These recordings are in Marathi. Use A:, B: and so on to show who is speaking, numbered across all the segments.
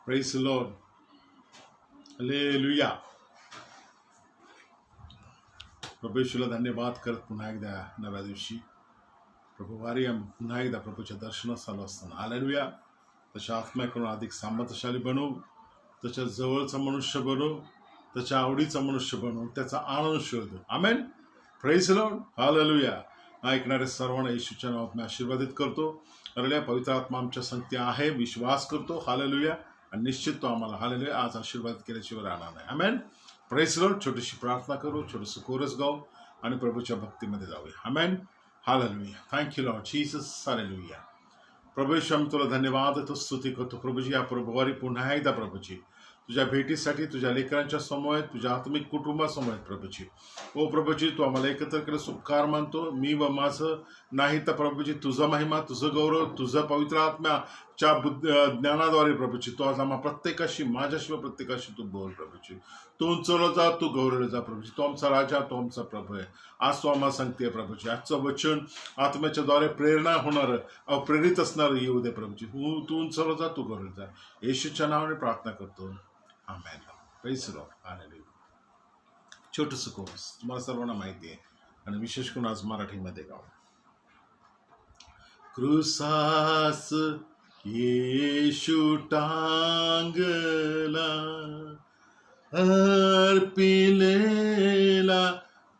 A: Praise the Lord. हालेलुया. प्रभू येशूला धन्यवाद करत पुन्हा एकदा नव्या दिवशी प्रभुवारी पुन्हा एकदा प्रभूच्या दर्शनास आलो असताना हालेलुया त्याच्या आत्म्याकडून अधिक सामर्थ्यशाली बनवू, त्याच्या जवळचा मनुष्य बनवू, त्याच्या आवडीचा मनुष्य बनवू, त्याचा आनंद शोधू. Amen. Praise the Lord. Hallelujah. ऐकणारे सर्वांना येशूच्या नावात मी आशीर्वादित करतो. हालेलुया. पवित्र आत्मा आमच्या संगती आहे, विश्वास करतो. हालेलुया. आणि निश्चित तो आम्हाला हालेलुया आज आशीर्वादित केल्याशिवाय राहणार नाही. आमेन. Praise the Lord. छोटीशी प्रार्थना करू, छोटंसं कोरस गाऊ आणि प्रभूच्या भक्तीमध्ये जाऊया. Amen. Hallelujah. Thank you Lord Jesus. Hallelujah. प्रभू येशू आम्ही तुला धन्यवाद देतो, स्तुती करतो प्रभूजी. या प्रभुवारी पुन्हा एकदा प्रभूजी तुझ्या भेटीसाठी तुझ्या लेकरांच्या समोर आहेत, तुझ्या आत्मिक कुटुंबासमोर आहेत प्रभूजी. ओ प्रभूजी तू आम्हाला एकत्र केलं सुपकार मानतो. मी व माझं नाही तर प्रभूजी तुझा महिमा, तुझं गौरव, तुझं पवित्र आत्म्याच्या ज्ञानाद्वारे प्रभूजी तू आज आम्हा प्रत्येकाशी, माझ्याशिवाय प्रत्येकाशी तू बोल प्रभूजी. तू उंचवलं जा, तू गौरवलं जा प्रभूजी. तो आमचा राजा, तो आमचा प्रभू आहे. आज तो आम्हाला सांगते प्रभूजी. आजचं वचन आत्म्याच्या द्वारे प्रेरणा होणार, प्रेरित असणार येऊ दे प्रभूजी. तू उंचवलं जा, तू गौरवलं जा. येशूच्या नावाने प्रार्थना करतो. Amen. Praise the Lord. Hallelujah. छोटंसं कोर्स तुम्हाला सर्वांना माहिती आहे आणि विशेष करून आज मराठीमध्ये गाव. क्रुसास येशू टांगला, अर्पिलेला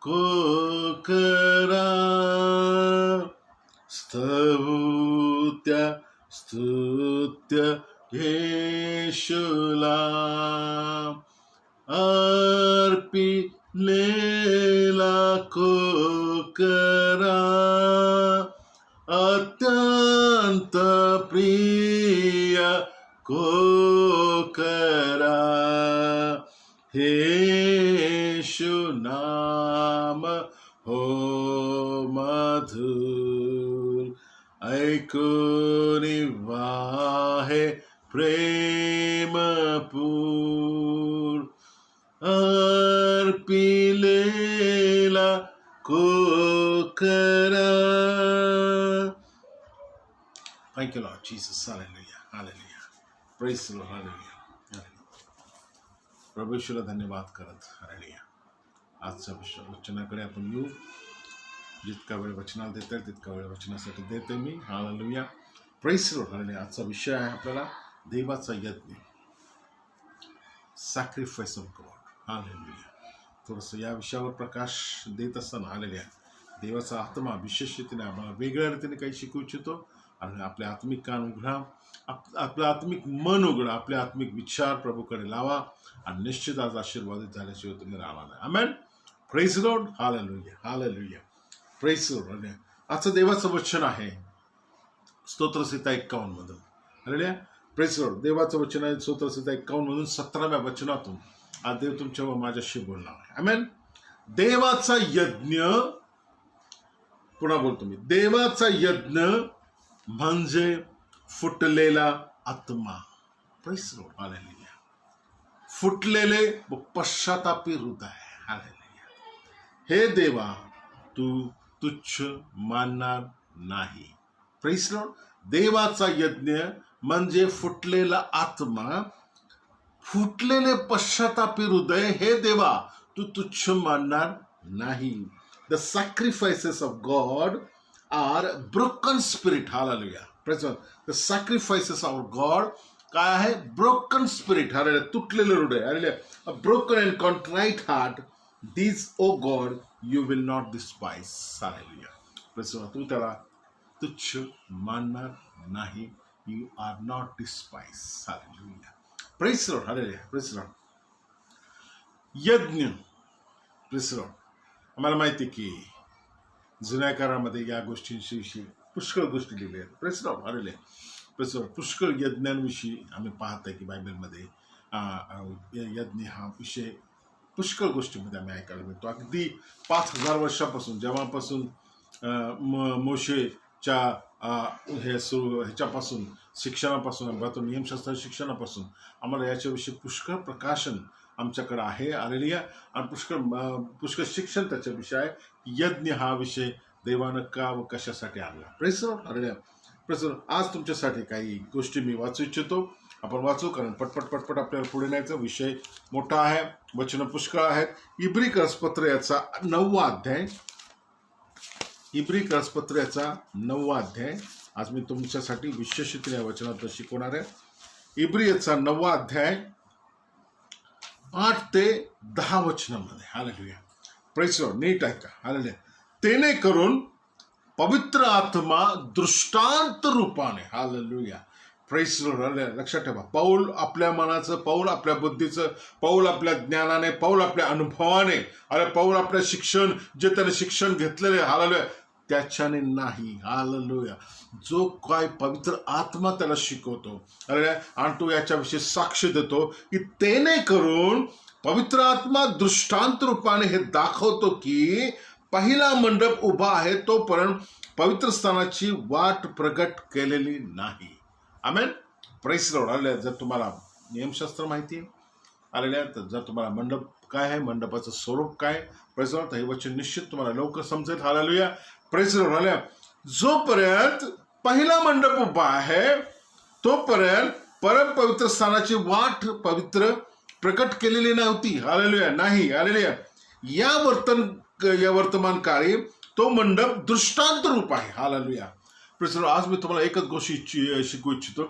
A: कोकरा, स्तुत्य येशूला, अर्पिलेला कोकरा, अत्यंत प्रिय कोकरा, हे येशू नाम हो मधुर, ऐकून वाहे प्रेमपूर, अर्पिलेला कोकरा. Thank you Lord Jesus. Hallelujah. Hallelujah. Praise the Lord. Hallelujah. प्रभू येशूला धन्यवाद करत हालेलुया. आजच्या वचनाकडे आपण येऊ. जितका वेळ वचनाला देता येईल तितका वेळ वचनासाठी देते मी. Hallelujah. Praise the Lord. Hallelujah. आजचा विषय आहे आपल्याला देवाचा यज्ञ, सॅक्रिफाइस ऑफ गॉड. हालेलुया. थोडंसं या विषयावर प्रकाश देत असताना हालेलुया देवाचा आत्मा विशेष रीतीने आम्हाला वेगळ्या रीतीने काही शिकवू इच्छितो. आणि आपले आत्मिक कान उघडा, आपलं आत्मिक मन उघडा, आपले आत्मिक विचार प्रभूकडे लावा आणि निश्चित आज आशीर्वादित झाल्याशिवाय तुम्ही राहणार नाही. Amen. Praise the Lord. Hallelujah. Hallelujah. Praise the Lord. आजचं देवाचं वचन आहे स्तोत्रसंहिता 51 मधून. हालेलुया. Praise the Lord. देवाचं वचन आहे स्तोत्रसंहिता 51 मधून 17व्या वचनातून आज देव तुमच्या व माझ्याशी बोलणार आहे. आमेन. देवाचा यज्ञ, पुन्हा बोलतो मी, देवाचा यज्ञ म्हणजे फुटलेला आत्मा. Praise the Lord. हालेलुया. फुटलेले व पश्चातापी हृदय. हालेलुया. हे देवा तू तुच्छ मानणार नाही. Praise the Lord. देवाचा यज्ञ म्हणजे फुटलेला आत्मा, फुटलेले पश्चातापी हृदय. हे देवा तू तुच्छ मानणार नाही. The sacrifices of God are broken spirit. Hallelujah. Praise the Lord. The sacrifices of God काय आहे? Broken spirit. हालेलुया. तुटलेलं हृदय. Hallelujah. A broken and contrite heart, this O God you will not despise. Hallelujah. Praise the Lord. तू त्याला तुच्छ मानणार नाही. You are not despise. Hallelujah. Praise the Lord. Hallelujah. Praise the Lord. यज्ञ. Praise the Lord. आम्हाला माहिती आहे की जुन्या काळामध्ये या गोष्टींविषयी पुष्कळ गोष्टी लिहिल्या आहेत. Praise the Lord. Hallelujah. Praise the Lord. पुष्कळ यज्ञांविषयी आम्ही पाहत आहे की बायबलमध्ये यज्ञ हा विषय पुष्कळ गोष्टींमध्ये आम्ही ऐकायला मिळतो. अगदी 5000 वर्षापासून, जेव्हापासून मोशेच्या ह्याच्यापासून शिक्षणापासून, नियमशास्त्र शिक्षणापासून आम्हाला याच्याविषयी पुष्कळ प्रकाशन आमच्याकडे आहे. हालेलुया. आणि पुष्कळ शिक्षण त्याच्याविषयी आहे. यज्ञ हा विषय देवानं का व कशासाठी आणला. Praise the Lord. Hallelujah. Praise the Lord. आज तुमच्यासाठी काही गोष्टी मी वाचू इच्छितो आपण वाचू, कारण पटपट आपल्याला पुढे न्यायचा विषय मोठा आहे, वचन पुष्कळ आहेत. इब्री करसपत्र याचा 9वा अध्याय. इब्री करसपत्र याचा 9वा अध्याय आज मी तुमच्यासाठी विशेषतेने वचनात शिकवणार आहे. इब्री याचा 9वा अध्याय 8 ते 10 वचनामध्ये. Hallelujah, praise Lord. नीट ऐका. हालेलुया. तेने करून पवित्र आत्मा दृष्टांत रूपाने, हालेलुया, प्रेज लॉर्ड, लक्षात ठेवा, पौल आपल्या मनाचं, पौल आपल्या बुद्धीचं, पौल आपल्या ज्ञानाने, पौल आपल्या अनुभवाने, अरे पौल आपल्या शिक्षण, जे त्याने शिक्षण घेतलेले, हालेलुया, त्याच्याने नाही. हालेलुया. जो काय पवित्र आत्मा त्याला शिकवतो, अरे, आणि तो याच्याविषयी साक्ष देतो की तेने करून पवित्र आत्मा दृष्टांत रूपाने हे दाखवतो की पहिला मंडप उभा आहे तोपर्यंत पवित्र स्थानाची वाट प्रगट केलेली नाही. Amen, praise Lord. आलेल्या जर तुम्हाला नियमशास्त्र माहिती आलेल्या, तर जर तुम्हाला मंडप काय आहे, मंडपाचं स्वरूप काय, प्रेज लॉर्ड, हे वचन निश्चित तुम्हाला लवकर समजेल. Hallelujah, praise Lord. आल्या जोपर्यंत पहिला मंडप उभा आहे तोपर्यंत परम पवित्र स्थानाची वाट पवित्र प्रकट केलेली नव्हती. हालेलुया, नाही. हालेलुया. या वर्तमान काळी तो मंडप दृष्टांत रूप आहे. Hallelujah, praise Lord. आज मी तुम्हाला एकच गोष्ट शिकवू इच्छितो.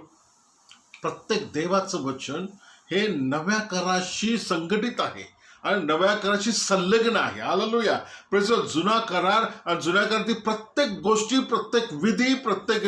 A: प्रत्येक देवाचं वचन हे नव्या कराशी संघटित आहे आणि नव्या कराशी संलग्न आहे. Hallelujah, praise Lord. जुना करार आणि जुन्या करारातील प्रत्येक गोष्टी, प्रत्येक विधी, प्रत्येक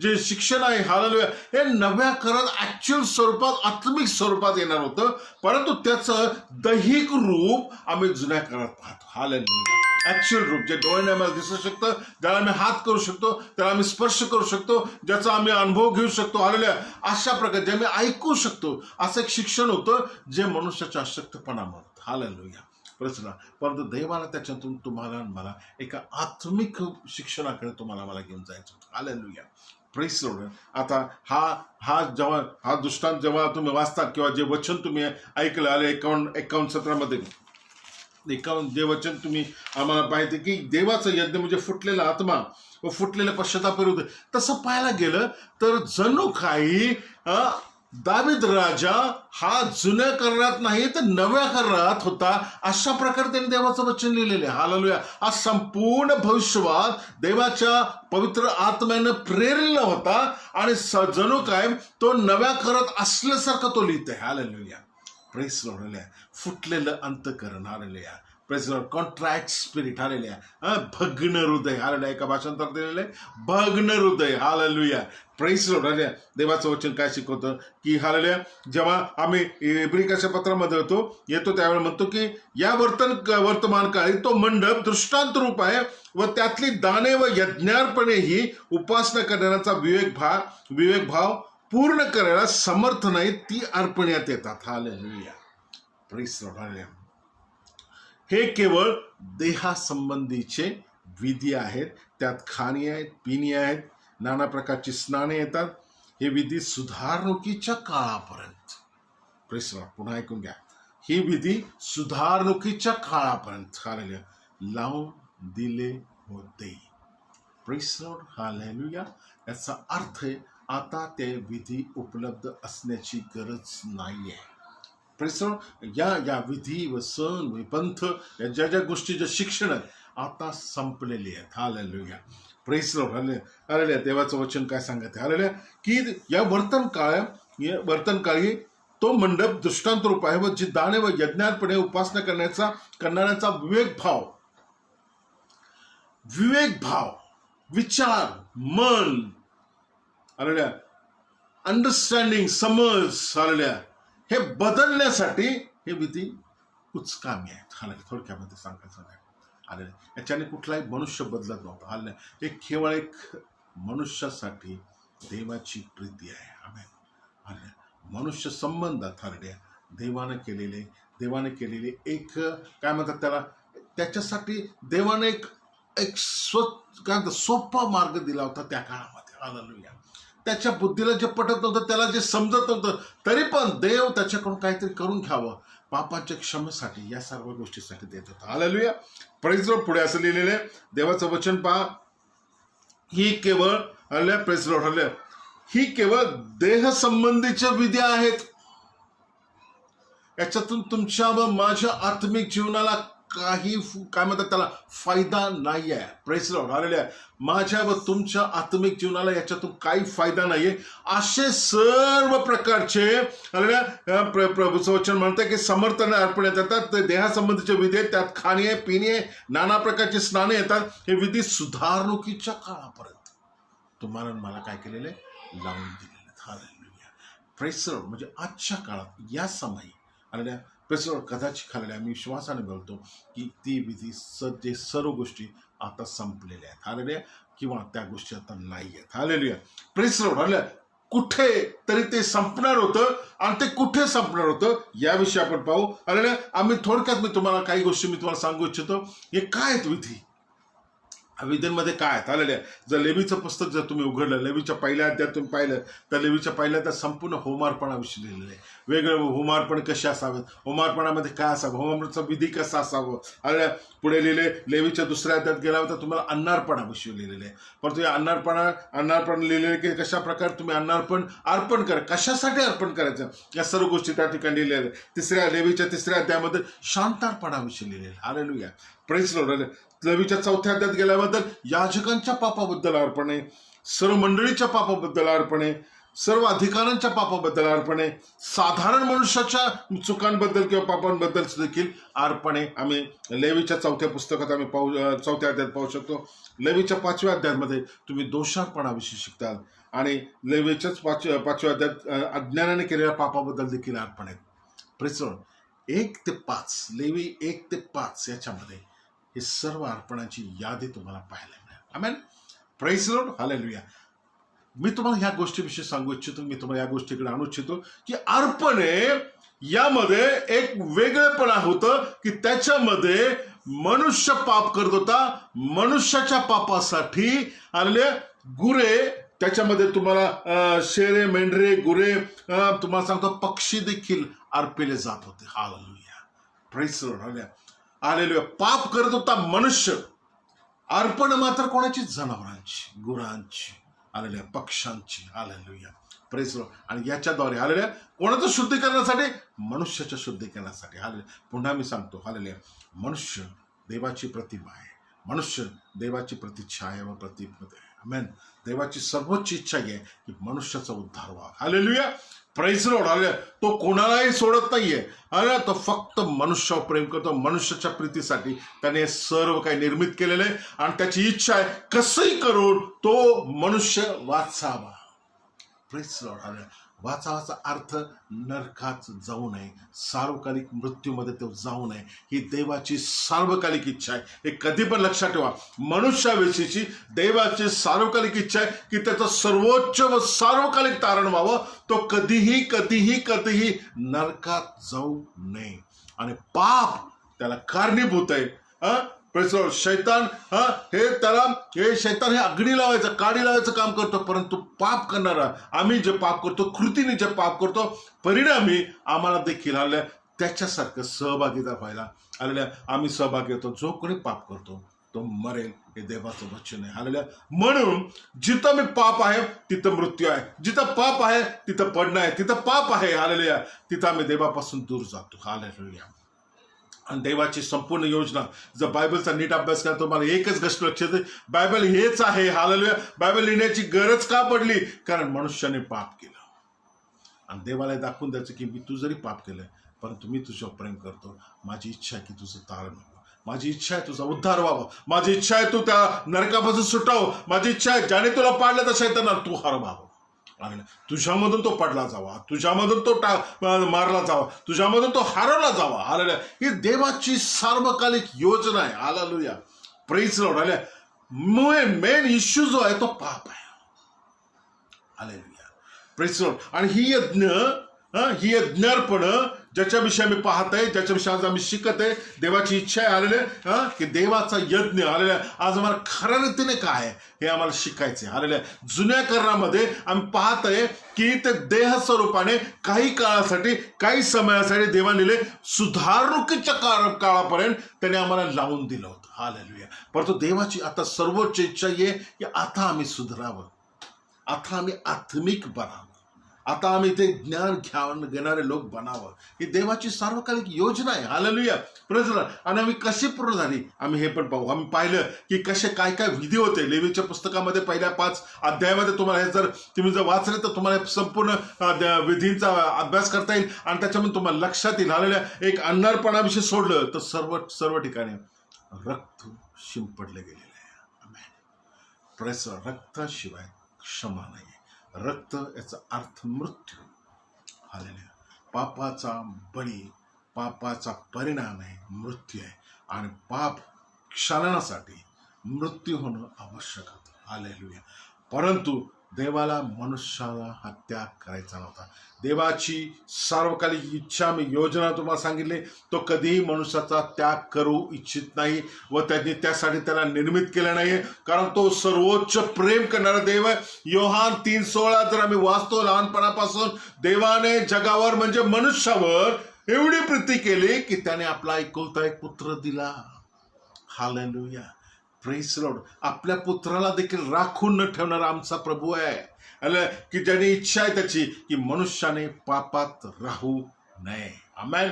A: जे शिक्षण आहे, हालेलुया, हे नव्या करारात ऍक्च्युअल स्वरूपात, आत्मिक स्वरूपात येणार होतं, परंतु त्याचं दैहिक रूप आम्ही जुन्या करारात पाहतो. हालेलुया, ऍक्च्युअल रूप, जे डोळ्याने आम्हाला दिसू शकतं, ज्याला आम्ही हात करू शकतो, त्याला आम्ही स्पर्श करू शकतो, ज्याचा आम्ही अनुभव घेऊ शकतो. हालेलुया, अशा प्रकारे जे आम्ही ऐकू शकतो, असं एक शिक्षण होतं जे मनुष्याच्या अशक्तपणामुळे. हालेलुया, प्रश्न. परंतु देवाला त्याच्यातून तुम्हाला मला एका आत्मिक शिक्षणाकडे तुम्हाला मला घेऊन जायचं होतं. Hallelujah, praise lord. आता हा दृष्टांत जेव्हा तुम्ही वाचता किंवा जे वचन तुम्ही ऐकलं, आले 51-17 मध्ये जे वचन तुम्ही आम्हाला पाहिजे की देवाचं यज्ञ म्हणजे फुटलेला आत्मा व फुटलेले पश्चाताप होते, तसं पाहायला गेलं तर जणू काही दावीद राजा हा जुन्या करारात नाही तर नव्या करारात होता, अशा प्रकारे त्यांनी देवाचं वचन लिहिलेलं आहे. हालेलुया. हा संपूर्ण भविष्यवाद देवाच्या पवित्र आत्म्यानं प्रेरलेला होता आणि जणू काय तो नव्या करारात असल्यासारखं तो लिहित आहे. Hallelujah, praise Lord. फुटलेलं अंतःकरण. Hallelujah, praise Lord. Contract spirit. Hallelujah. भग्न हृदय. हालेलुया. एका भाषांतर दिलेलं आहे भग्न हृदय. Hallelujah, praise Lord. हालेलुया. देवाचं वचन काय शिकवतं की हालेलुया, जेव्हा आम्ही इब्रिकाच्या पत्रामध्ये येतो त्यावेळेला म्हणतो की या वर्तमान काळी तो मंडप दृष्टांत रूप आहे व त्यातली दाने व यज्ञार्पणे ही उपासना करण्याचा विवेकभाव पूर्ण करायला समर्थ नाही, ती अर्पण्यात येतात. Hallelujah, praise Lord. हालेलुया. हे केवळ देहासंबंधीचे विधी आहेत, त्यात खाणी आहेत, पिणी आहेत, नाना प्रकारची स्नाने येतात. हे विधी सुधारणुकीच्या काळापर्यंत, प्रेज लॉर्ड, पुन्हा ऐकून घ्या, ही विधी सुधारणुकीच्या काळापर्यंत हालेलुया लावून दिले होते. Praise Lord. हालेलुया. याचा अर्थ आहे आता ते विधी उपलब्ध असण्याची गरज नाहीये. Praise Lord. या विधी व सण व पंथ या ज्या गोष्टी, जे शिक्षण आहे, आता संपलेली आहेत. Hallelujah, praise Lord. हालेलुया. देवाचं वचन काय सांगते, हालेलुया, की या वर्तन काळी तो मंडप दृष्टांत रूप आहे व जी दाने व यज्ञार्पणे उपासना करणाऱ्याचा विवेकभाव, विचार, मन, हालेलुया, अंडरस्टँडिंग, समज, हालेलुया, हे बदलण्यासाठी हे विधी कुचकामी आहेत. हालेलुया, थोडक्यामध्ये सांगायचं नाही. हालेलुया. याच्याने कुठलाही मनुष्य बदलत नव्हता. हालेलुया. हे केवळ एक मनुष्यासाठी देवाची प्रीती आहे. आमेन. हालेलुया. मनुष्य संबंधात हालेलुया देवाने केलेले एक काय म्हणतात त्याला, त्याच्यासाठी देवाने एक सोपा मार्ग दिला होता त्या काळामध्ये. हालेलुया. त्याच्या बुद्धीला जे पटत नव्हतं, त्याला जे समजत नव्हतं, तरी पण देव त्याच्याकडून काहीतरी करून घ्यावं पापाच्या क्षमेसाठी, या सर्व गोष्टीसाठी देत होता. Hallelujah, praise Lord. पुढे असं लिहिलेलं आहे, देवाचं वचन पहा, ही केवळ, हालेलुया, प्रेज लॉर्ड, हालेलुया, ही केवळ देह संबंधीच्या विधी आहेत. याच्यातून तुमच्या व माझ्या आत्मिक जीवनाला काही काय म्हणतात त्याला फायदा नाही आहे. Praise the Lord. हालेलुया. माझ्या व तुमच्या आत्मिक जीवनाला याच्यातून काही फायदा नाहीये. असे सर्व प्रकारचे प्रभूचं वचन म्हणतं की समर्थन अर्पण येतात. ते देहासंबंधीचे विधी आहेत. त्यात खाणे पिणे नाना प्रकारचे स्नाने येतात. हे विधी सुधारणुकीच्या काळापर्यंत तुम्हाला मला काय केलेले लावून दिलेले. हालेलुया. Praise the Lord. म्हणजे आजच्या काळात या समयी हालेलुया कदाचित खाल्ल्या मी विश्वासाने बोलतो की ती विधी जे सर्व गोष्टी आता संपलेल्या आहेत. हालेलुया. किंवा त्या गोष्टी आता नाही आहेत. Hallelujah. Praise the Lord. Hallelujah. कुठे तरी ते संपणार होतं आणि ते कुठे संपणार होतं याविषयी आपण पाहू. हालेलुया. आम्ही थोडक्यात मी तुम्हाला काही गोष्टी मी तुम्हाला सांगू इच्छितो. हे काय आहेत विधी, विधींमध्ये काय आहेत. हालेलुया. जर लेवीचं पुस्तक जर तुम्ही उघडलं, लेवीच्या पहिल्या अध्यायात तुम्ही पाहिलं तर लेवीच्या पहिल्या अध्यायात संपूर्ण होमार्पणाविषयी लिहिलेलं आहे. वेगळं होमार्पण कसे असावेत, होमार्पणामध्ये काय असावं, होमार्पणाचा विधी कसा असावं. हालेलुया. पुढे लिहिले लेवीच्या दुसऱ्या अध्यायात गेल्यावर तर तुम्हाला अन्नार्पणाविषयी लिहिलेलं आहे. परंतु या अन्नार्पण लिहिलेलं की कशा प्रकारे तुम्ही अन्नार्पण अर्पण करा, कशासाठी अर्पण करायचं या सर्व गोष्टी त्या ठिकाणी लिहिलेल्या आहेत. लेवीच्या तिसऱ्या अध्यायामध्ये शांतार्पणाविषयी लिहिलेलं. हालेलुया. Praise the Lord. लेवीच्या चौथ्या अध्यायात गेल्याबद्दल याजकांच्या पापाबद्दल अर्पण आहे, सर्व मंडळीच्या पापाबद्दल अर्पण आहे, सर्व अधिकाऱ्यांच्या पापाबद्दल अर्पण आहे, साधारण मनुष्याच्या चुकांबद्दल किंवा पापांबद्दल देखील अर्पण आहे. आम्ही लेवीच्या चौथ्या पुस्तकात आम्ही चौथ्या अध्यायात पाहू शकतो. लेवीच्या 5व्या अध्यायामध्ये तुम्ही दोषार्पणाविषयी शिकताल आणि लेवीच्याच 5व्या अध्यायात अज्ञानाने केलेल्या पापाबद्दल देखील अर्पण आहेत. Praise the Lord. 1 ते 5 लेवी 1 ते 5 याच्यामध्ये हे सर्व अर्पणाची यादी तुम्हाला पाहायला मिळेल. Amen. Praise the Lord. Hallelujah. मी तुम्हाला ह्या गोष्टीविषयी सांगू इच्छितो, मी तुम्हाला या गोष्टीकडे आणू इच्छितो की अर्पणे यामध्ये एक वेगळेपणा होतं की त्याच्यामध्ये मनुष्य पाप करत होता. मनुष्याच्या पापासाठी आलेले गुरे, त्याच्यामध्ये तुम्हाला शेरे मेंढरे गुरे, तुम्हाला सांगतो पक्षी देखील अर्पिले जात होते. Hallelujah. Praise the Lord. Hallelujah. Hallelujah. पाप करत होता मनुष्य, अर्पण मात्र कोणाची? जनावरांची, गुरांची, हालेलुया, पक्ष्यांची. हालेलुया. Praise the Lord. आणि याच्याद्वारे हालेलुया कोणाचं शुद्धीकरणासाठी? मनुष्याच्या शुद्धीकरणासाठी. हालेलुया. पुन्हा मी सांगतो हालेलुया, मनुष्य देवाची प्रतिमा आहे, मनुष्य देवाची प्रतिछाया व प्रतिमा आहे. आमेन. देवाची सर्वोच्च इच्छा आहे की मनुष्याचा उद्धार व्हावा. Hallelujah. Praise the Lord. Hallelujah. तो कोणालाही सोडत नाहीये. हालेलुया. तो फक्त मनुष्यावर प्रेम करतो. मनुष्याच्या प्रीतीसाठी त्याने सर्व काही निर्मित केलेलं आहे आणि त्याची इच्छा आहे कसंही करून तो मनुष्य वाचावा. Praise the Lord. हालेलुया. वाचावाचा अर्थ नरकात जाऊ नये, सार्वकालिक मृत्यूमध्ये तो जाऊ नये, ही देवाची सार्वकालिक इच्छा आहे. हे कधी पण लक्षात ठेवा. मनुष्याविषयीची देवाची सार्वकालिक इच्छा आहे की त्याचं सर्वोच्च व सार्वकालिक तारण व्हावं. तो कधीही कधीही कधीही नरकात जाऊ नये. आणि पाप त्याला कारणीभूत आहे. शैतान शैतान हे अग्नी लावायचं, काडी लावायचं काम करतो. परंतु पाप करणारा आम्ही जे पाप करतो, कृतीने जे पाप करतो, परिणामी आम्हाला देखील आल्या त्याच्यासारखं सहभागिता व्हायला आलेल्या आम्ही सहभागी होतो. जो कोणी पाप करतो तो मरेल, हे देवाचं वचन आहे. हालेलुया. म्हणून जिथं मी पाप आहे तिथं मृत्यू आहे, जिथं पाप आहे तिथं पडणं आहे, तिथं पाप आहे हालेलुया तिथं आम्ही देवापासून दूर जातो. हालेलुया. आणि देवाची संपूर्ण योजना जर बायबलचा नीट अभ्यास करा तुम्हाला एकच गोष्ट लक्षात येते, बायबल हेच आहे. हालेलुया. बायबल लिहिण्याची गरज का पडली? कारण मनुष्याने पाप केलं आणि देवाला दाखवून द्यायचं की मी तू जरी पाप केलं परंतु मी तुझ्यावर प्रेम करतो. माझी इच्छा आहे की तुझं तारण व्हावं, माझी इच्छा आहे तुझा उद्धार व्हावा, माझी इच्छा आहे तू त्या नरकापासून सुटावं, माझी इच्छा आहे ज्याने तुला पाडलं तर शैतानाला तू हरवावं. तुझ्यामधून तो पडला जावा, तुझ्यामधून तो मारला जावा, तुझ्यामधून तो हरवला जावा. हालेलुया. ही देवाची सार्वकालिक योजना आहे. Hallelujah. Praise the Lord. Hallelujah. Main issue जो आहे तो पाप आहे. हालेलुया. Praise the Lord. आणि ही यज्ञार्पण ज्याच्याविषयी आम्ही पाहत आहे, ज्याच्याविषयी आज आम्ही शिकत आहे, देवाची इच्छा आहे आलेल्या की देवाचा यज्ञ आलेल्या आज आम्हाला खऱ्या रीतीने काय आहे हे आम्हाला शिकायचे. आलेल्या जुन्या करणामध्ये आम्ही पाहत आहे की ते देह स्वरूपाने काही काळासाठी, काही समयासाठी देवाने सुधारणुकीच्या काळापर्यंत त्याने आम्हाला लावून दिलं होतं. हालेलुया. परंतु देवाची आता सर्वोच्च इच्छा आहे की आता आम्ही सुधारावं. आता आम्ही आत्मिक बनावं, आता आम्ही ते ज्ञान घेणारे लोक बनावं. ही देवाची सार्वकालिक योजना आहे. Hallelujah, praise the Lord. आणि आम्ही कशी पूर्ण झाली आम्ही हे पण पाहू. आम्ही पाहिलं की कसे काय काय विधी होते लेवीच्या पुस्तकामध्ये. पहिल्या 5 अध्यायामध्ये तुम्हाला हे जर तुम्ही जर वाचले तर तुम्हाला संपूर्ण विधींचा अभ्यास करता येईल आणि त्याच्यामध्ये तुम्हाला लक्षात येईल. हालेलुया. एक अंधारपणाविषयी सोडलं तर सर्व ठिकाणी रक्त शिंपडले गेलेले आहे. प्रेस रक्ताशिवाय क्षमा नाही. रक्त याचा अर्थ मृत्यू. हालेलुया. पापाचा बळी, पापाचा परिणाम आहे मृत्यू आहे. आणि पाप क्षालनासाठी मृत्यू होणं आवश्यक होतं. हालेलुया. परंतु देवाला मनुष्याला हा त्याग करायचा नव्हता. देवाची सार्वकालिक इच्छा, मी योजना तुम्हाला सांगितली, तो कधीही मनुष्याचा त्याग करू इच्छित नाही व त्यांनी त्यासाठी त्याला निर्मित केलं नाही. कारण तो सर्वोच्च प्रेम करणारा देव आहे. योहान 3:16 जर आम्ही वाचतो, लहानपणापासून देवाने जगावर म्हणजे मनुष्यावर एवढी प्रीती केली की त्याने आपला एकुलता एक पुत्र दिला. Hallelujah, praise the Lord. आपल्या पुत्राला देखील राखून न ठेवणारा आमचा प्रभू आहे. की ज्याची इच्छा आहे त्याची की मनुष्याने पापात राहू नये. आमेन,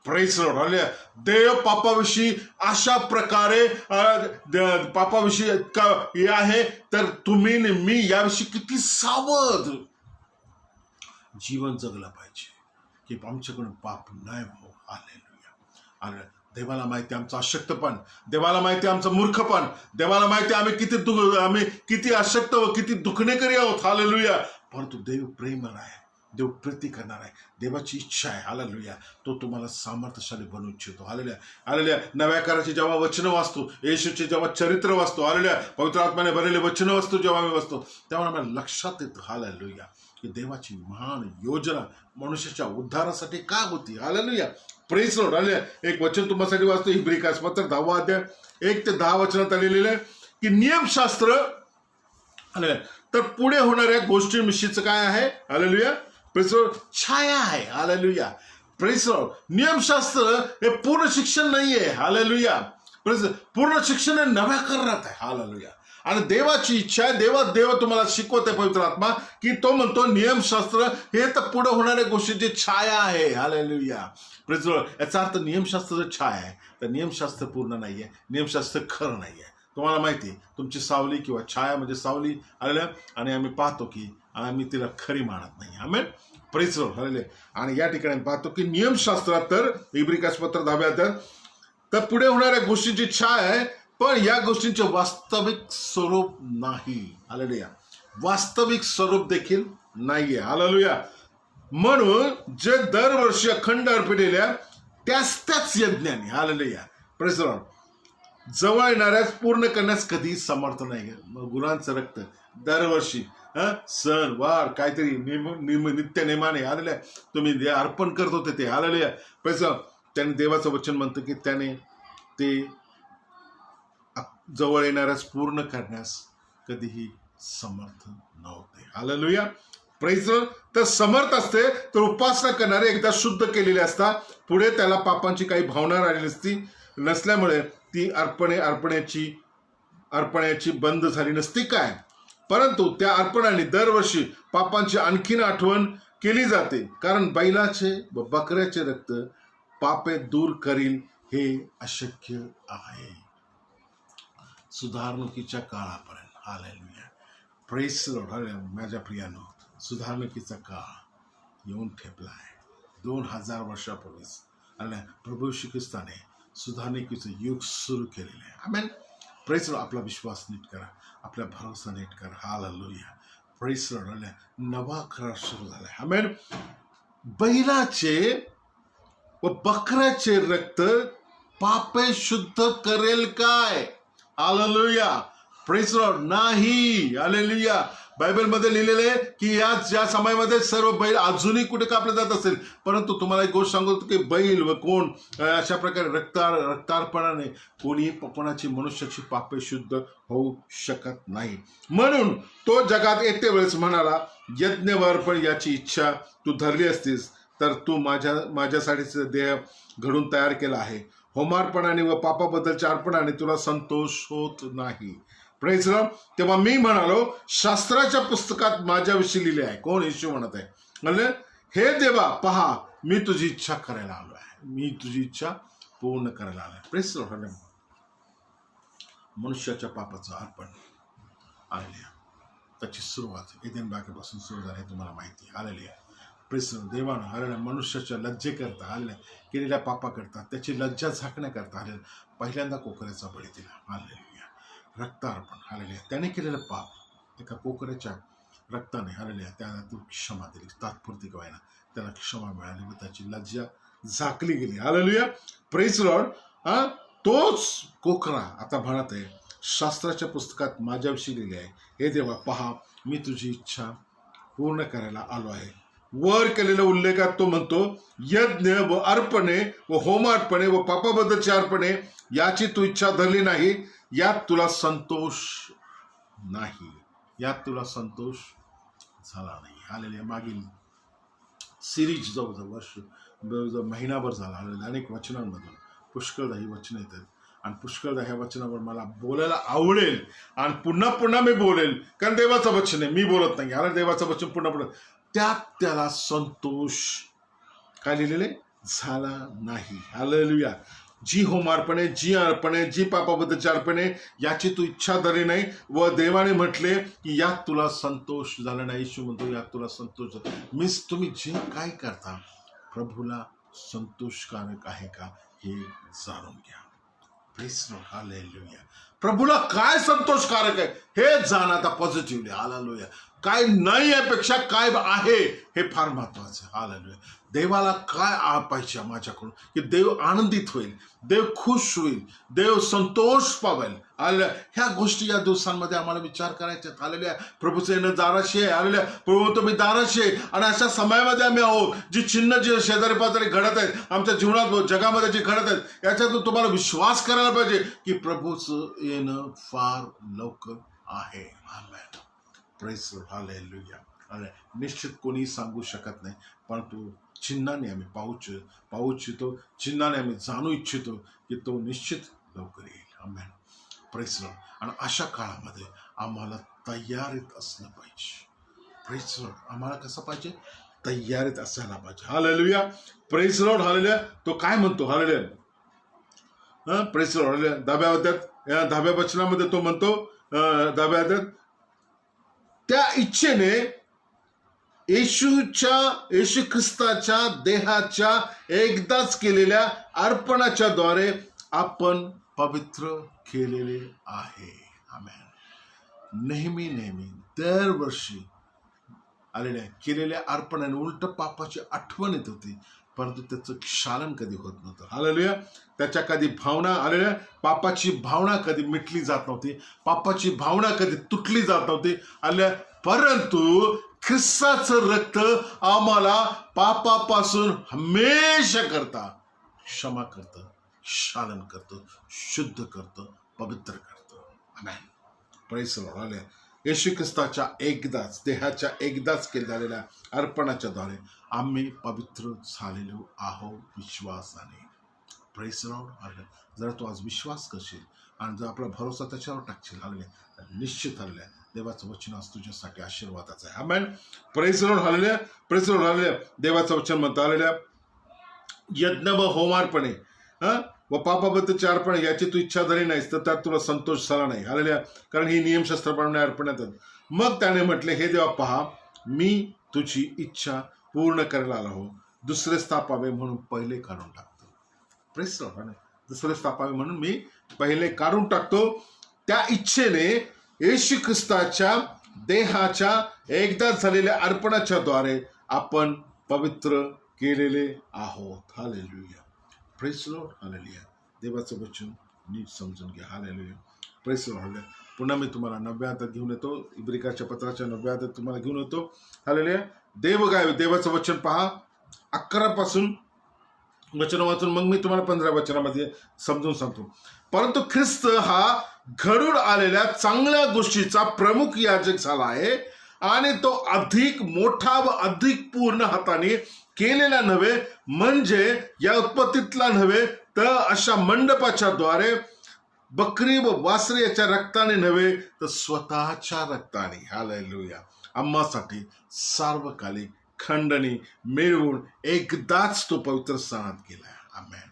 A: प्रेज द लॉर्ड. देव पापाविषयी अशा प्रकारे पापाविषयी हे आहे तर तुम्ही मी याविषयी किती सावध जीवन जगलं पाहिजे की आमच्याकडून पाप नाही व्हावं. हालेलुया. आणि देवाला माहिती आमचं अशक्तपण, देवाला माहिती आमचं मूर्खपण, देवाला माहिती आम्ही किती अशक्त व किती दुखणेकरी आहोत. हालेलुया. परंतु देव प्रेमळ आहे, देव प्रीती करणार आहे. देवाची इच्छा आहे. हालेलुया. तो तुम्हाला सामर्थ्यशाली बनवू इच्छितो. हालेलुया. हालेलुया. नव्या कराची जेव्हा वचन वाचतो, येशूचे जेव्हा चरित्र वाचतो, हालेलुया, पवित्र आत्म्याने भरलेले वचन वाचतो जेव्हा आम्ही वाचतो, तेव्हा आम्हाला लक्षात येतं हालेलुया की देवाची महान योजना मनुष्याच्या उद्धारासाठी काय होती. Hallelujah, praise the Lord. Hallelujah. एक वचन तुमच्यासाठी वाचतो, इब्रिकासपत्र 10 अध्याय 1 ते 10 वचनात आलेले आहे की नियमशास्त्र तर पुढे होणाऱ्या गोष्टींविषयीचं काय आहे. हालेलुया, प्रेज द लॉर्ड, छाया आहे. Hallelujah, praise the Lord. नियमशास्त्र हे पूर्ण शिक्षण नाहीये. Hallelujah, praise. पूर्ण शिक्षण हे नव्या करण्यात आहे. हालेलुया. आणि देवाची इच्छा आहे, देव तुम्हाला शिकवत आहे पवित्र आत्मा की तो म्हणतो नियमशास्त्र हे तर पुढे होणाऱ्या गोष्टीची छाया आहे. Hallelujah, praise the Lord. याचा अर्थ नियमशास्त्र छाया आहे तर नियमशास्त्र पूर्ण नाहीये, नियमशास्त्र खरं नाहीये. तुम्हाला माहिती आहे तुमची सावली किंवा छाया म्हणजे सावली आलेल्या, आणि आम्ही पाहतो की आम्ही तिला खरी मानत नाही. Amen, praise the Lord. Hallelujah. आणि या ठिकाणी पाहतो की नियमशास्त्रात तर इब्रिकासपत्र 10 अध्याय तर पुढे होणाऱ्या गोष्टीची छाया आहे पण या गोष्टींचे वास्तविक स्वरूप नाही. हालेलुया, वास्तविक स्वरूप देखील नाहीये. हालेलुया. म्हणून जे दरवर्षी अखंड अर्पिलेल्या त्याच यज्ञाने, हालेलुया, प्रेज द लॉर्ड, जवळ येणाऱ्याच पूर्ण करण्यास कधी समर्थ नाही. गुरांचं रक्त दरवर्षी सण वार काहीतरी नित्य नेमाने, हालेलुया, तुम्ही जे अर्पण करत होते ते, हालेलुया, प्रेज द लॉर्ड, त्याने देवाचं वचन म्हणतं की त्याने ते जवळ येणाऱ्यास पूर्ण करण्यास कधीही समर्थ नव्हते. Hallelujah, praise the Lord. तर समर्थ असते तर उपासना करणारे एकदा शुद्ध केलेले असतात, पुढे त्याला पापांची काही भावना राहिली नसल्यामुळे ती अर्पण्याची बंद झाली नसती काय. परंतु त्या अर्पणाने दरवर्षी पापांची आणखीन आठवण केली जाते, कारण बैलाचे व बकऱ्याचे रक्त पापे दूर करील हे अशक्य आहे. सुधारणुकीच्या काळापर्यंत, हालेलुया, प्रेज द लॉर्ड. माझ्या प्रियानो, सुधारणुकीचा काळ येऊन ठेपला आहे. 2000 वर्षापूर्वीच आणि प्रभू श्री ख्रिस्ताने सुधारणुकीचं युग सुरू केलेलं आहे. Amen, praise the Lord. आपला विश्वास नीट करा, आपला भरोसा नीट करा. Hallelujah, praise the Lord. नवा करार सुरू झालाय. आमेन. बैलाचे व बकऱ्याचे रक्त पापे शुद्ध करेल काय. Hallelujah, praise the Lord. नाही. हालेलुया. बायबलमध्ये लिहिलेले आहे की या समयामध्ये सर्व बैल अजूनही कुठे कापले जात असेल, परंतु तुम्हाला एक गोष्ट सांगतो की बैल व कोण अशा प्रकारे रक्तार्पणाने कोणाची मनुष्याची पापे शुद्ध होऊ शकत नाही. म्हणून तो जगात येते वेळेस म्हणाला, यज्ञ व अर्पण याची इच्छा तू धरली असतीस तर तू माझ्यासाठीच देह घडून तयार केला आहे. होमार्पणाने व पापाबद्दलच्या अर्पणाने तुला संतोष होत नाही. Praise Lord. तेव्हा मी म्हणालो, शास्त्राच्या पुस्तकात माझ्याविषयी लिहिले आहे. कोण? येशू म्हणत आहे. म्हणजे हे देवा पहा, मी तुझी इच्छा करायला आलो आहे, मी तुझी इच्छा पूर्ण करायला आलो आहे. Praise Lord. मनुष्याच्या पापाचं अर्पण आलेल्या त्याची सुरुवात एदेन बागेपासून सुरू झाली, तुम्हाला माहिती. आलेल्या प्रेस देवानं आलेल्या मनुष्याच्या लज्जेकरता आलेल्या केलेल्या पापाकरता त्याची लज्जा झाकण्याकरता आलेल्या पहिल्यांदा कोकऱ्याचा बळी दिला. आलेल्या रक्तार्पण आलेल्या त्याने केलेलं पाप एका कोकऱ्याच्या रक्ताने आलेल्या त्याला तू क्षमा दिली, तात्पुरती कवायना त्याला क्षमा मिळाली व त्याची लज्जा झाकली गेली. हालेलुया. Praise Lord. तोच कोकरा आता म्हणत आहे, शास्त्राच्या पुस्तकात माझ्याविषयी लिहिले आहे, हे देवा पहा, मी तुझी इच्छा पूर्ण करायला आलो आहे. वर केलेल्या उल्लेखात तो म्हणतो, यज्ञ व अर्पणे व होमार्पणे व पापाबद्दलची अर्पणे याची तू इच्छा धरली नाही, यात तुला संतोष नाही, यात तुला संतोष झाला नाही. आलेल्या मागील सिरीज जवळजवळ महिनाभर झाला आलेल्या अनेक वचनांमधून पुष्कळदा ही वचनं येतात आणि पुष्कळदा ह्या वचनावर मला बोलायला आवडेल आणि पुन्हा पुन्हा मी बोलेल, कारण देवाचं वचन आहे, मी बोलत नाही. अरे देवाचं वचन पुन्हा पुन्हा त्यात त्याला संतोष काय लिहिलेले झाला नाही. हालेलुया. जी होमार्पणे, जी अर्पणे, जी पापाबद्दलची अर्पणे याची तू इच्छा धरली नाही व देवाने म्हटले की यात तुला संतोष झाला नाही. येशू म्हणतो यात तुला संतोष झाला. मीन्स तुम्ही जे काय करता प्रभूला संतोषकारक आहे का हे जाणून घ्या. Praise Lord. हालेलुया. प्रभूला काय संतोषकारक आहे हे जाणा आता पॉझिटिव्हली. हालेलुया. काय नाही यापेक्षा काय आहे हे फार महत्वाचं. हालेलुया. देवाला काय पाहिजे माझ्याकडून की देव आनंदित होईल, देव खुश होईल, देव संतोष पावेल. ह्या गोष्टी या दिवसांमध्ये आम्हाला विचार करायचे. आलेल्या प्रभूचं येणं दाराशी आहे. आलेल्या प्रभू तुम्ही दाराशी आहे आणि अशा समयामध्ये आम्ही आहोत जी चिन्ह जे शेजारी पाजारी घडत आहेत आमच्या जीवनात जगामध्ये जे घडत आहेत याच्यातून तुम्हाला विश्वास करायला पाहिजे की प्रभूचं येणं फार लवकर आहे. आमेन. Praise Lord. हालेलुया. निश्चित कोणी सांगू शकत नाही, परंतु चिन्हाने आम्ही पाहू इच्छितो, चिन्हाने आम्ही जाणू इच्छितो की तो निश्चित लवकर येईल. आमेन. Praise Lord. आणि अशा काळामध्ये आम्हाला तयारीत असलं पाहिजे. Praise Lord. आम्हाला कसं पाहिजे? तयारीत असायला पाहिजे. हालेलुया. Praise Lord. हालेलुया. तो काय म्हणतो? हालेलुया. Praise Lord. हालेलुया. दहाव्या वचनामध्ये तो म्हणतो, दहाव्या त्या इच्छेने येशू ख्रिस्ताच्या देहाच्या एकदाच केलेल्या अर्पणाच्या द्वारे आपण पवित्र केलेले आहे. आमेन. नेहमी दरवर्षी आलेल्या केलेल्या अर्पणाने उलट पापाची आठवण येत होती, परंतु त्याचं क्षालन कधी होत नव्हतं. हालेलुया. त्याच्या कधी भावना आलेल्या पापाची भावना कधी मिटली जात नव्हती, पापाची भावना कधी तुटली जात नव्हती. आल्या परंतु ख्रिस्ताचं रक्त आम्हाला पापापासून हमेशा करता क्षमा करतं, क्षालन करतं, शुद्ध करतं, पवित्र करतं. Amen. Praise Lord. Hallelujah. Yeshu ख्रिस्ताच्या एकदाच देहाच्या एकदाच केलेल्या अर्पणाच्या द्वारे आम्ही पवित्र झालेलो आहोत विश्वासाने. Praise Lord. जर तू आज विश्वास करशील आणि जर आपला भरोसा त्याच्यावर टाकशील हालेलुया, निश्चित हालेलुया देवाचं वचन आज तुझ्यासाठी आशीर्वादाचं आहे. Amen. Praise Lord. Hallelujah. Praise Lord. Hallelujah. देवाचं वचन म्हणतं हालेलुया, यज्ञ व होमार्पणे व पापाबद्दलची अर्पण याची तू इच्छा धरली नाहीस तर त्यात तुला संतोष झाला नाही. हालेलुया. कारण ही नियमशास्त्राप्रमाणे अर्पण येतात. मग त्याने म्हटले, हे देवा पहा, मी तुझी इच्छा पूर्ण करायला आला हो, दुसरे स्थापावे म्हणून पहिले काढून टाकतो. Praise Lord. दुसरे स्थापावे म्हणून मी पहिले काढून टाकतो. त्या इच्छेने येशू ख्रिस्ताच्या देहाच्या एकदाच झालेल्या अर्पणाच्या द्वारे आपण पवित्र केलेले आहोत. हालेलुया. Praise Lord. हालेलुया. देवाचं वचन नीट समजून घ्या. हालेलुया. Praise Lord. हालेलुया. पुन्हा मी तुम्हाला 9व्या अध्यायात घेऊन येतो, इब्रिकाच्या पत्राच्या 9व्या अध्यायात तुम्हाला घेऊन येतो. हालेलुया. देवाचं वचन पहा 11 पासून वचन वाचून मग मी तुम्हाला 15 वचनामध्ये समजून सांगतो. परंतु ख्रिस्त हा घडून आलेल्या चांगल्या गोष्टीचा प्रमुख याजक झाला आहे आणि तो अधिक मोठा व अधिक पूर्ण हाताने केलेला नव्हे, म्हणजे या उत्पत्तीतला नव्हे तर अशा मंडपाच्या द्वारे बकरी व वासरे याच्या रक्ताने नव्हे तर स्वतःच्या रक्ताने, हालेलुया, आम्हासाठी सार्वकालिक खंडणी मिळवून एकदाच तो पवित्र स्थानात गेला. आमेन.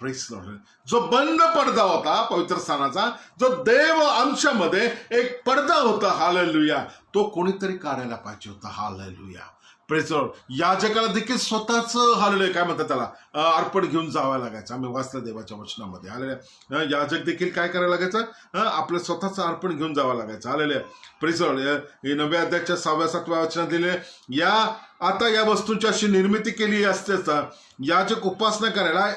A: Praise Lord. जो बंद पडदा होता पवित्र स्थानाचा, जो देव अंशामध्ये एक पडदा होता, हालेलुया, तो कोणीतरी काढायला पाहिजे होता. हालेलुया. Praise Lord. याजकाला देखील स्वतःच, हालेलुया, काय म्हणतात त्याला, अर्पण घेऊन जावं लागायचं. आम्ही वाचलं देवाच्या वचनामध्ये. हालेलुया. याजक देखील काय करायला लागायचं, आपलं स्वतःच अर्पण घेऊन जावं लागायचं. हालेलुया. Praise Lord. हे 9व्या अध्यायाच्या 6व्या-7व्या वचनात दिले, आता या वस्तूंची अशी निर्मिती केली असतेच याजक उपासना करायला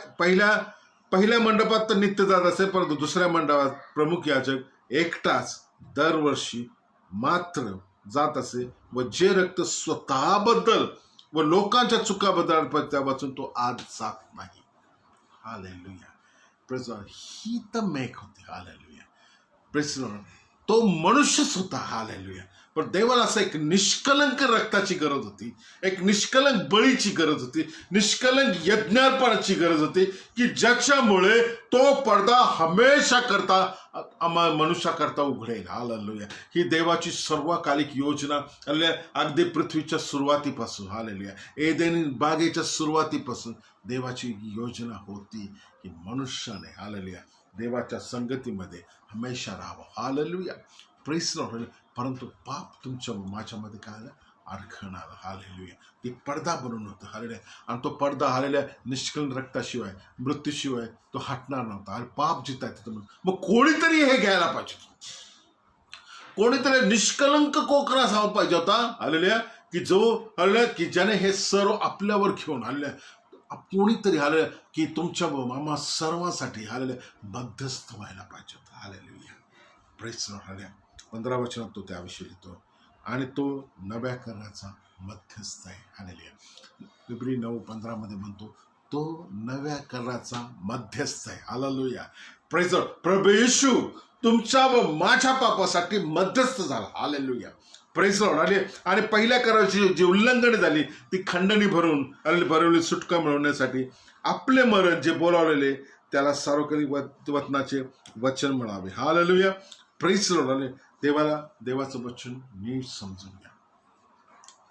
A: पहिल्या मंडपात तर नित्य जात असे, परंतु दुसऱ्या मंडपात प्रमुख याजक एकटाच दरवर्षी मात्र जात असे व जे रक्त स्वतःबद्दल व लोकांच्या चुकाबद्दल त्यापासून तो आज जात नाही. हालेलुया. Praise Lord. ही तर मेक होती. हालेलुया. Praise Lord. तो मनुष्यच होता. हालेलुया. पण देवाला असं एक निष्कलंक रक्ताची गरज होती, एक निष्कलंक बळीची गरज होती, निष्कलंक यज्ञार्पणाची गरज होती, की ज्याच्यामुळे तो पडदा हमेशा करता मनुष्याकरता उघडेल. हालेलुया. ही देवाची सर्वकालिक योजना, अगदी पृथ्वीच्या सुरुवातीपासून, हालेलुया, एदेन बागेच्या सुरुवातीपासून देवाची योजना होती की मनुष्याने, हालेलुया, देवाच्या संगतीमध्ये हमेशा राहावं. हालेलुया. Praise Lord. परंतु पाप तुमच्या माझ्यामध्ये काय आलं, अडखण आलं. हालेलुया. ती पडदा बनवून होतं. हालेलुया. आणि तो पडदा, हालेलुया, निष्कलंक रक्ताशिवाय, मृत्यूशिवाय तो हटणार नव्हता. आणि पाप जिता तिथं मग कोणीतरी हे घ्यायला पाहिजे, कोणीतरी निष्कलंक कोकणा असावा पाहिजे होता. हालेलुया. की जो, हालेलुया, की ज्याने हे सर्व आपल्यावर घेऊन, हालेलुया, कोणीतरी, हालेलुया, की तुमच्या आम्हा सर्वांसाठी, हालेलुया, मध्यस्थ व्हायला पाहिजे होता. हालेलुया. Praise lord. हालेलुया. 15 वचनात तो त्याविषयी लिहितो, आणि तो नव्या कराराचा मध्यस्थ आहे. हालेलुया. इब्री 9:15 मध्ये म्हणतो, तो नव्या कराराचा मध्यस्थ आहे. हालेलुया. Praise lord. प्रभू येशू तुमच्या व माझ्या पापासाठी मध्यस्थ झाला. हालेलुया. Praise Lord. आणि पहिल्या कराराची जी उल्लंघन झाली ती खंडणी भरवली सुटका मिळवण्यासाठी आपले मरण जे बोलावलेले त्याला सार्वकालिक वचनाचे वचन म्हणावे. हालेलुया. Praise Lord. देवाचं वचन नीट समजून घ्या.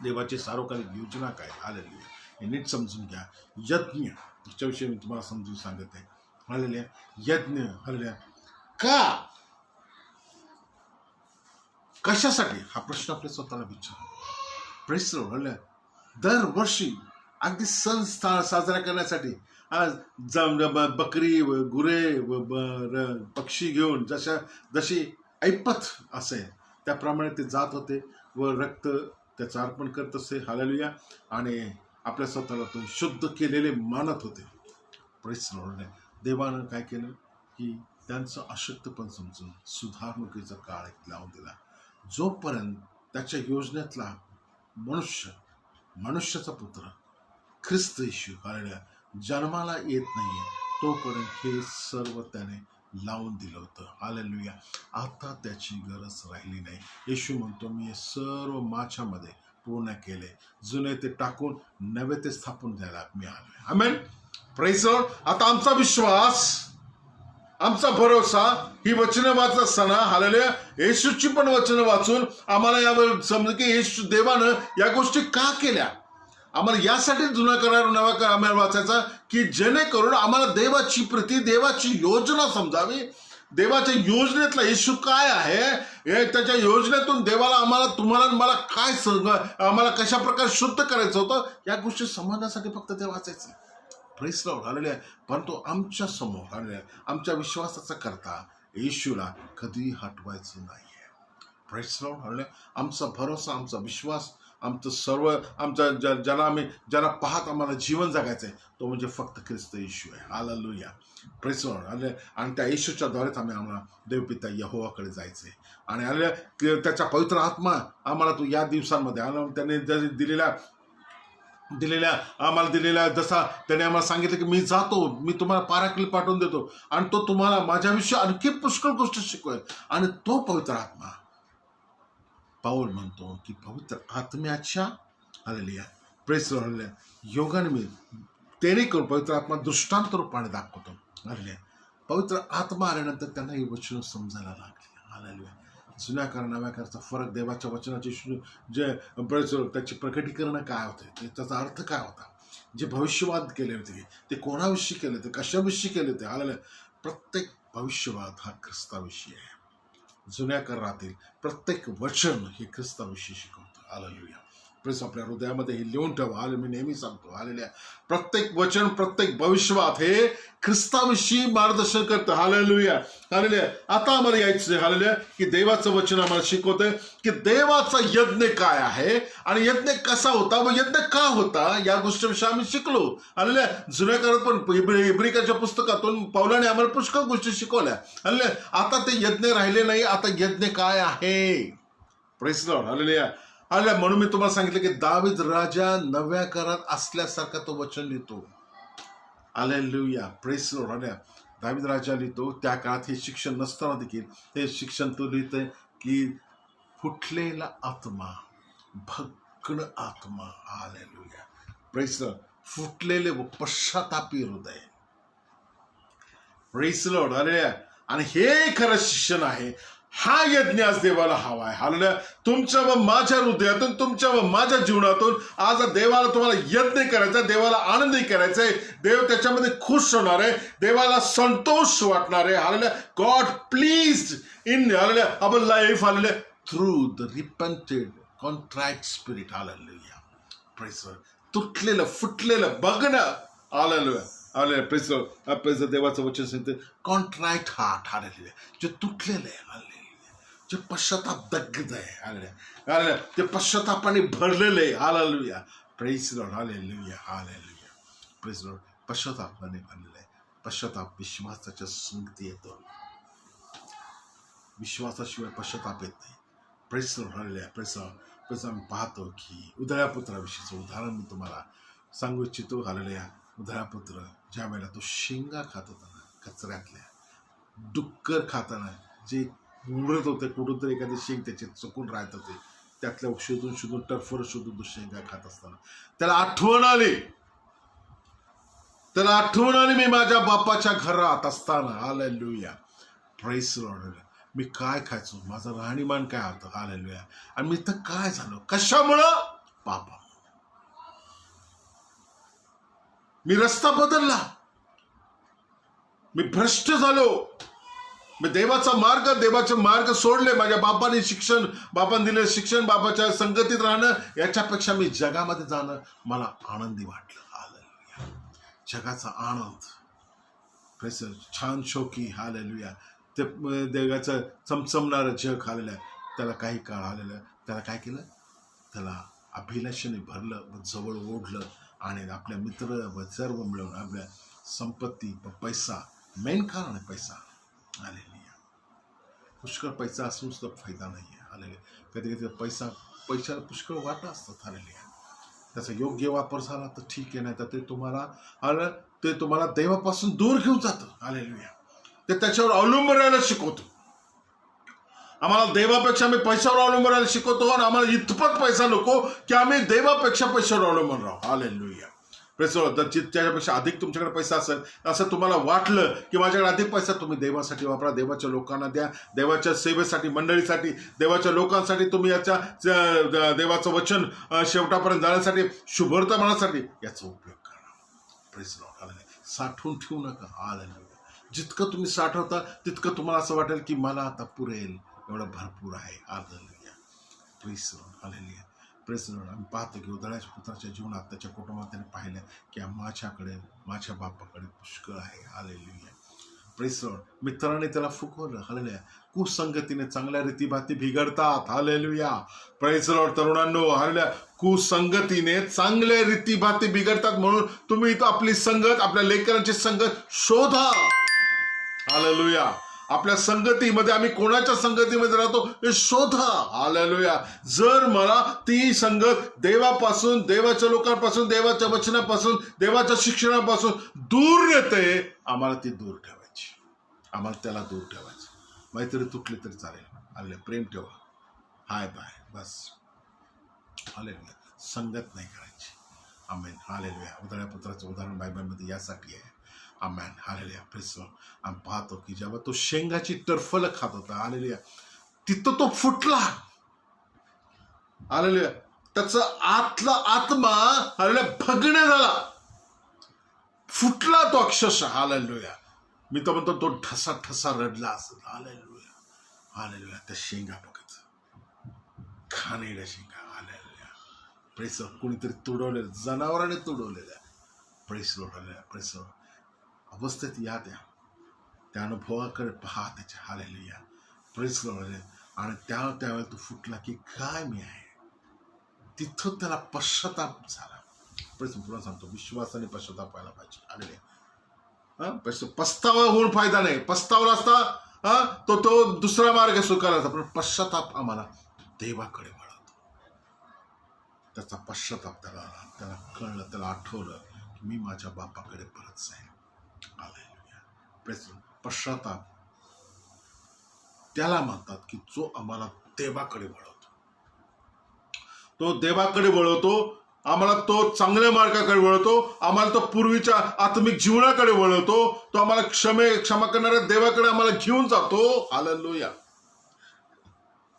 A: देवाची सार्वकालिक योजना काय, हालेलुया, हे नीट समजून घ्या. यज्ञ याच्याविषयी मी तुम्हाला समजून सांगत आहे. हालेलुया. यज्ञ, हालेलुया, कशासाठी, हा प्रश्न आपल्या स्वतःला विचार. Praise Lord. हालेलुया. दरवर्षी अगदी सण साजरा करण्यासाठी बकरी, गुरे, पक्षी घेऊन जशी ऐपत असे त्याप्रमाणे ते जात होते व रक्त त्याचं अर्पण करत असे. हालेलुया. आणि आपल्या स्वतःला तो शुद्ध केलेले मानत होते. Praise Lord. देवानं काय केलं की त्यांचं अशक्तपण समजून सुधारणुकीचा काळ लावून दिला. जोपर्यंत त्याच्या योजनेतला मनुष्याचा पुत्र ख्रिस्त येशू, हालेलुया, जन्माला येत नाहीये तोपर्यंत हे सर्व त्याने लावून दिलं होतं. हालेलुया. आता त्याची गरज राहिली नाही. येशू म्हणतो, मी हे सर्व माझ्यामध्ये पूर्ण केले, जुने ते टाकून नवे ते स्थापन द्यायला मी आलोय. आमेन. Praise lord. आता आमचा विश्वास, आमचा भरोसा ही वचनं वाचत असताना, हालेलुया, येशूची पण वचनं वाचून आम्हाला यावर समज की येशू देवानं या गोष्टी का केल्या. आम्हाला यासाठी जुना करार नवा करार वाचायचा की जेणेकरून आम्हाला देवाची प्रीती, देवाची योजना समजावी. देवाच्या योजनेतला येशू काय आहे, हे त्याच्या योजनेतून देवाला तुम्हाला मला काय आम्हाला कशा प्रकारे शुद्ध करायचं होतं या गोष्टी समजण्यासाठी फक्त ते वाचायचं. Praise Lord. हालेलुया. परंतु आमच्या समोर, हालेलुया, आमच्या विश्वासाचा करता येशूला कधी हटवायचं नाहीये. Praise Lord. हालेलुया. आमचा भरोसा, आमचा विश्वास, आमचं सर्व, आमचा ज्याला पाहत आम्हाला जीवन जगायचंय तो म्हणजे फक्त ख्रिस्त येशू आहे. हालेलुया. Praise Lord. हालेलुया. आणि त्या येशूच्या द्वारेच आम्हाला देवपिता यहोवाकडे जायचंय. आणि हालेलुया, त्याचा पवित्र आत्मा आम्हाला तो या दिवसांमध्ये त्याने आम्हाला दिलेला, जसा त्याने आम्हाला सांगितलं की मी जातो, मी तुम्हाला पाराक्लीट पाठवून देतो आणि तो तुम्हाला माझ्याविषयी आणखी पुष्कळ गोष्टी शिकवेल. आणि तो पवित्र आत्मा, पाऊल म्हणतो की पवित्र आत्म्याच्या, हालेलुया, प्रेज लॉर्ड, हालेलुया, योगाने मी त्याने करून पवित्र आत्मा दृष्टांत रूपाने दाखवतो. हालेलुया. पवित्र आत्मा आल्यानंतर त्यांना ही वचनं समजायला लागली. हालेलुया. जुन्या कर नव्या करचा फरक, देवाच्या वचनाचे जे त्याचे प्रकटीकरण काय होते, त्याचा अर्थ काय होता, जे भविष्यवाद केले होते ते कोणाविषयी केले होते, कशाविषयी केले होते. हालेलुया. प्रत्येक भविष्यवाद हा ख्रिस्ताविषयी आहे. जुन्या करारातील प्रत्येक वचन हे ख्रिस्ताविषयी शिकवतं. हालेलुया. प्रेस आपल्या हृदयामध्ये हे लिहून ठेवा. मी नेहमी सांगतो, हालेलुया, प्रत्येक वचन, प्रत्येक भविष्यवाद हे ख्रिस्ताविषयी मार्गदर्शन करतं. हालेलुया. हालेलुया. आता आम्हाला यायचं हालेलुया की देवाचं वचन आम्हाला शिकवतंय की देवाचा यज्ञ काय आहे आणि यज्ञ कसा होता व यज्ञ का होता, या गोष्टीविषयी आम्ही शिकलो. हालेलुया. जुन्या काळात पण इब्रिकाच्या पुस्तकातून पौलाने आम्हाला पुष्कळ गोष्टी शिकवल्या. हालेलुया. आता ते यज्ञ राहिले नाही, आता यज्ञ काय आहे. Praise the Lord. Hallelujah. Hallelujah. म्हणून मी तुम्हाला सांगितलं की दावीद राजा नव्या करारात असल्यासारखा तो वचन लिहितो. Hallelujah. Praise the Lord. Hallelujah. दावीद राजा लिहितो, त्या काळात हे शिक्षण नसताना देखील हे शिक्षण तो लिहितंय की फुटलेला आत्मा, भग्न आत्मा. हालेलुया. Praise the Lord. फुटलेले व पश्चातापी हृदय. Praise the Lord. हालेलुया. आणि हे खरं शिक्षण आहे. हा यज्ञ आज देवाला हवा आहे. हालेलुया. तुमच्या व माझ्या हृदयातून, तुमच्या व माझ्या जीवनातून आज देवाला, तुम्हाला यज्ञ करायचा, देवाला आनंदी करायचंय. देव त्याच्यामध्ये खुश होणार आहे, देवाला संतोष वाटणार आहे. Hallelujah. God please in hallelujah our life. Hallelujah. Through the repented contract spirit. Hallelujah. Praise the Lord. तुटलेलं, फुटलेलं बघणं. Hallelujah. Hallelujah. Praise the Lord. Praise the देवाचं वचन सांगते कॉन्ट्रॅक्ट हार्ट. हालेलुया. जे तुटलेलं आहे, हालेलुया, जे पश्चाताप दग्ध आहे. हालेलुया. हालेलुया. ते पश्चातापाने भरलेलं आहे. Hallelujah. Praise the Lord. Hallelujah. Hallelujah. Praise the lord. पश्चातापाने भरलेलं आहे. पश्चाताप विश्वासाच्या संगती येतो. विश्वासाशिवाय पश्चाताप येत नाही. Praise the Lord. Hallelujah. Praise the Lord. Praise आम्ही पाहतो की उधळ्या पुत्राविषयीचं उदाहरण मी तुम्हाला सांगू इच्छितो. हालेलुया. उधळा पुत्र ज्या वेळेला तो शेंगा खात होता ना, कचऱ्यातल्या डुक्कर खाताना जे उडत होते, कुठून तरी एखादी शेंग त्याचे चुकून राहत होते, त्यातल्या शोधून शोधून टर्फर शोधून तो शेंगा खात असताना त्याला आठवण आली. मी माझ्या बापाच्या घरात असताना. हालेलुया. Praise the lord. मी काय खायचो, माझं राहणीमान काय होतं. हालेलुया. आणि मी तर काय झालो, कशामुळं? पापा. मी रस्ता बदलला, मी भ्रष्ट झालो, मी देवाचे मार्ग सोडले. माझ्या बापाने दिलेलं शिक्षण, बापाच्या संगतीत राहणं, याच्यापेक्षा मी जगामध्ये जाणं मला आनंदी वाटलं. हालेलुया. जगाचा आनंद, छान शोकी. हालेलुया. ते देवाचं चमचमणारं जग. हालेलुया. त्याला काही काळ हालेलुया त्याला काय केलं, त्याला अभिलाषेने भरलं, जवळ ओढलं आणि आपल्या मित्र व सर्व मिळवून आपल्या संपत्ती व पैसा, मेन कारण आहे पैसा. हालेलुया. पुष्कळ पैसा असून सुद्धा फायदा नाही आहे. हालेलुया. कधी कधी पैशाला पुष्कळ वाटा असतात. हालेलुया. त्याचा योग्य वापर झाला तर ठीक आहे, नाही तर ते तुम्हाला देवापासून दूर घेऊन जातं. हालेलुया. ते त्याच्यावर अवलंबून राहायला शिकवतो. आम्हाला देवापेक्षा आम्ही पैशावर अवलंबून राहायला शिकवतो आणि आम्हाला इतपत पैसा नको की आम्ही देवापेक्षा पैशावर अवलंबून राहू. हालेलुया. त्याच्यापेक्षा अधिक तुमच्याकडे पैसा असेल असं तुम्हाला वाटलं की माझ्याकडे अधिक पैसा, तुम्ही देवासाठी वापरा, देवाच्या लोकांना द्या, देवाच्या सेवेसाठी, मंडळीसाठी, देवाच्या लोकांसाठी, तुम्ही याच्या देवाचं वचन शेवटापर्यंत जाण्यासाठी, शुभवर्तमानासाठी याचा उपयोग करा. Praise the Lord. हालेलुया. साठवून ठेवू नका. हालेलुया. जितकं तुम्ही साठवता तितकं तुम्हाला असं वाटेल की मला आता पुरेल, एवढं भरपूर आहे. Hallelujah. Praise the Lord. Hallelujah. Praise the Lord. आम्ही पाहतो की उधळ्याच्या पुत्राच्या जीवनात त्याच्या कुटुंबात त्याने पाहिलं की माझ्या बापाकडे पुष्कळ आहे. हालेलुया. Praise the lord. मित्राने त्याला फुकवलं. हालेलुया. कुसंगतीने चांगल्या रीतीभाती बिघडतात. हालेलुया. Praise the lord. तरुणांनो, हालेलुया, कुसंगतीने चांगल्या रीतीभाती बिघडतात. म्हणून तुम्ही आपली संगत, आपल्या लेकरांची संगत शोधा. हालेलुया. आपल्या संगतीमध्ये आम्ही कोणाच्या संगतीमध्ये राहतो हे शोधा. हालेलुया. जर मला ती संगत देवापासून, देवाच्या लोकांपासून, देवाच्या वचनापासून, देवाच्या शिक्षणापासून दूर नेते, आम्हाला ती दूर ठेवायची. आम्हाला त्याला दूर ठेवायचं. मैत्री तुटली तरी चालेल. हालेलुया. प्रेम ठेवा. हाय बाय, बस. हालेलुया. संगत नाही करायची. आमेन. हालेलुया. उधळ्या पुत्राचं उदाहरण बायबलमध्ये यासाठी आहे. आमेन. हालेलुया. Praise Lord. आम्ही पाहतो की जेव्हा तो शेंगाची टरफलं खात होता, हालेलुया, तिथं तो फुटला. हालेलुया. त्याचा आतला आत्मा हालेलुया भगण्या झाला, फुटला तो अक्षरशः. हालेलुया. मी तर म्हणतो तो ठसा ठसा रडला असत. हालेलुया. हालेलुया. त्या शेंगा बघत, खाणेल्या शेंगा. हालेलुया. Praise lord. कोणीतरी तुडवलेलं, जनावराने तुडवलेल्या. Praise lord. Hallelujah. Praise lord. अवस्थेत या त्या अनुभवाकडे पहा त्याच्या. हालेलुया. Praise lord. आणि त्यावेळेला तो फुटला की काय मी आहे, तिथं त्याला पश्चाताप झाला. पुन्हा सांगतो, विश्वासाने पश्चाताप व्हायला पाहिजे. आलेले पस्तावा होऊन फायदा नाही. पस्तावला असता तो दुसरा मार्ग स्वीकारायचा, पण पश्चाताप आम्हाला देवाकडे वळवतो. त्याचा पश्चाताप त्याला कळलं, त्याला आठवलं की मी माझ्या बापाकडे परत जाईल. आलेलुया. पश्चाताप त्याला म्हणतात की जो आम्हाला देवाकडे वळवतो. तो देवाकडे वळवतो आम्हाला, तो चांगल्या मार्गाकडे वळवतो आम्हाला, तो पूर्वीच्या आत्मिक जीवनाकडे वळवतो, तो आम्हाला क्षमा करणाऱ्या देवाकडे आम्हाला घेऊन जातो. हालेलुया.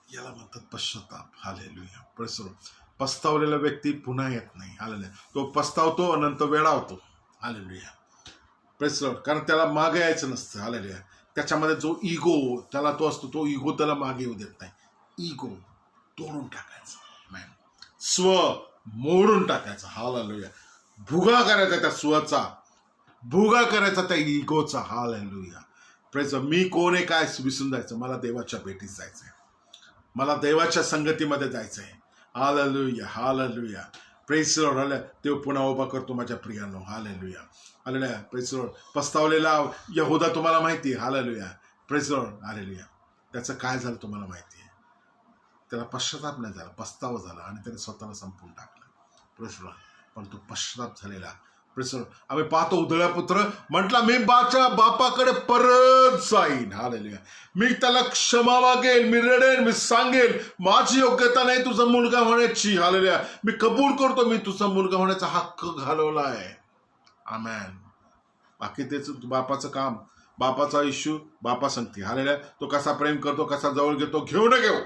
A: याला म्हणतात पश्चाताप. हालेलुया. पस्तावलेला व्यक्ती पुन्हा येत नाही. हालेलुया. तो पस्तावतो अनंत वेळावतो. हालेलुया. Praise Lord. कारण त्याला मागे यायचं नसतं. हालेलुया. त्याच्यामध्ये जो इगो त्याला तो असतो, तो इगो त्याला मागे येऊ देत नाही. इगो तोडून टाकायचा, स्व मोडून टाकायचा. हालेलुया. भुगा करायचा त्या स्वचा, भुगा करायचा त्या इगोचा. हालेलुया. प्रेस. मी कोण आहे काय विसरून जायचं. मला देवाच्या भेटीत जायचंय, मला देवाच्या संगतीमध्ये जायचंय. Hallelujah. Hallelujah. Praise lord. Hallelujah. देव पुन्हा उभा करतो माझ्या प्रियांनो. हालेलुया. हालेलुया. Praise lord. पस्तावलेला यहुदा तुम्हाला माहिती आहे. हालेलुया. Praise lord. हालेलुया. त्याचं काय झालं तुम्हाला माहिती आहे. त्याला पश्चाताप नाही झाला, पस्तावा झाला आणि त्याने स्वतःला संपवून टाकलं. Press Lord. पण तो पश्चाताप झालेला. Press Lord. आम्ही पाहतो उधळ्या पुत्र म्हटला मी बापाकडे परत जाईन. हालेलुया. मी त्याला क्षमा मागेल, मी रडेन, मी सांगेल माझी योग्यता नाही तुझा मुलगा होण्याची. हालेलुया. मी कबूल करतो, मी तुझा मुलगा होण्याचा हक्क घालवला आहे. आमेन. बाकी त्याच बापाचं काम, बापाचा इश्यू बापा सांगते. हालेलुया. तो कसा प्रेम करतो, कसा जवळ घेतो, घेऊ न घेऊ,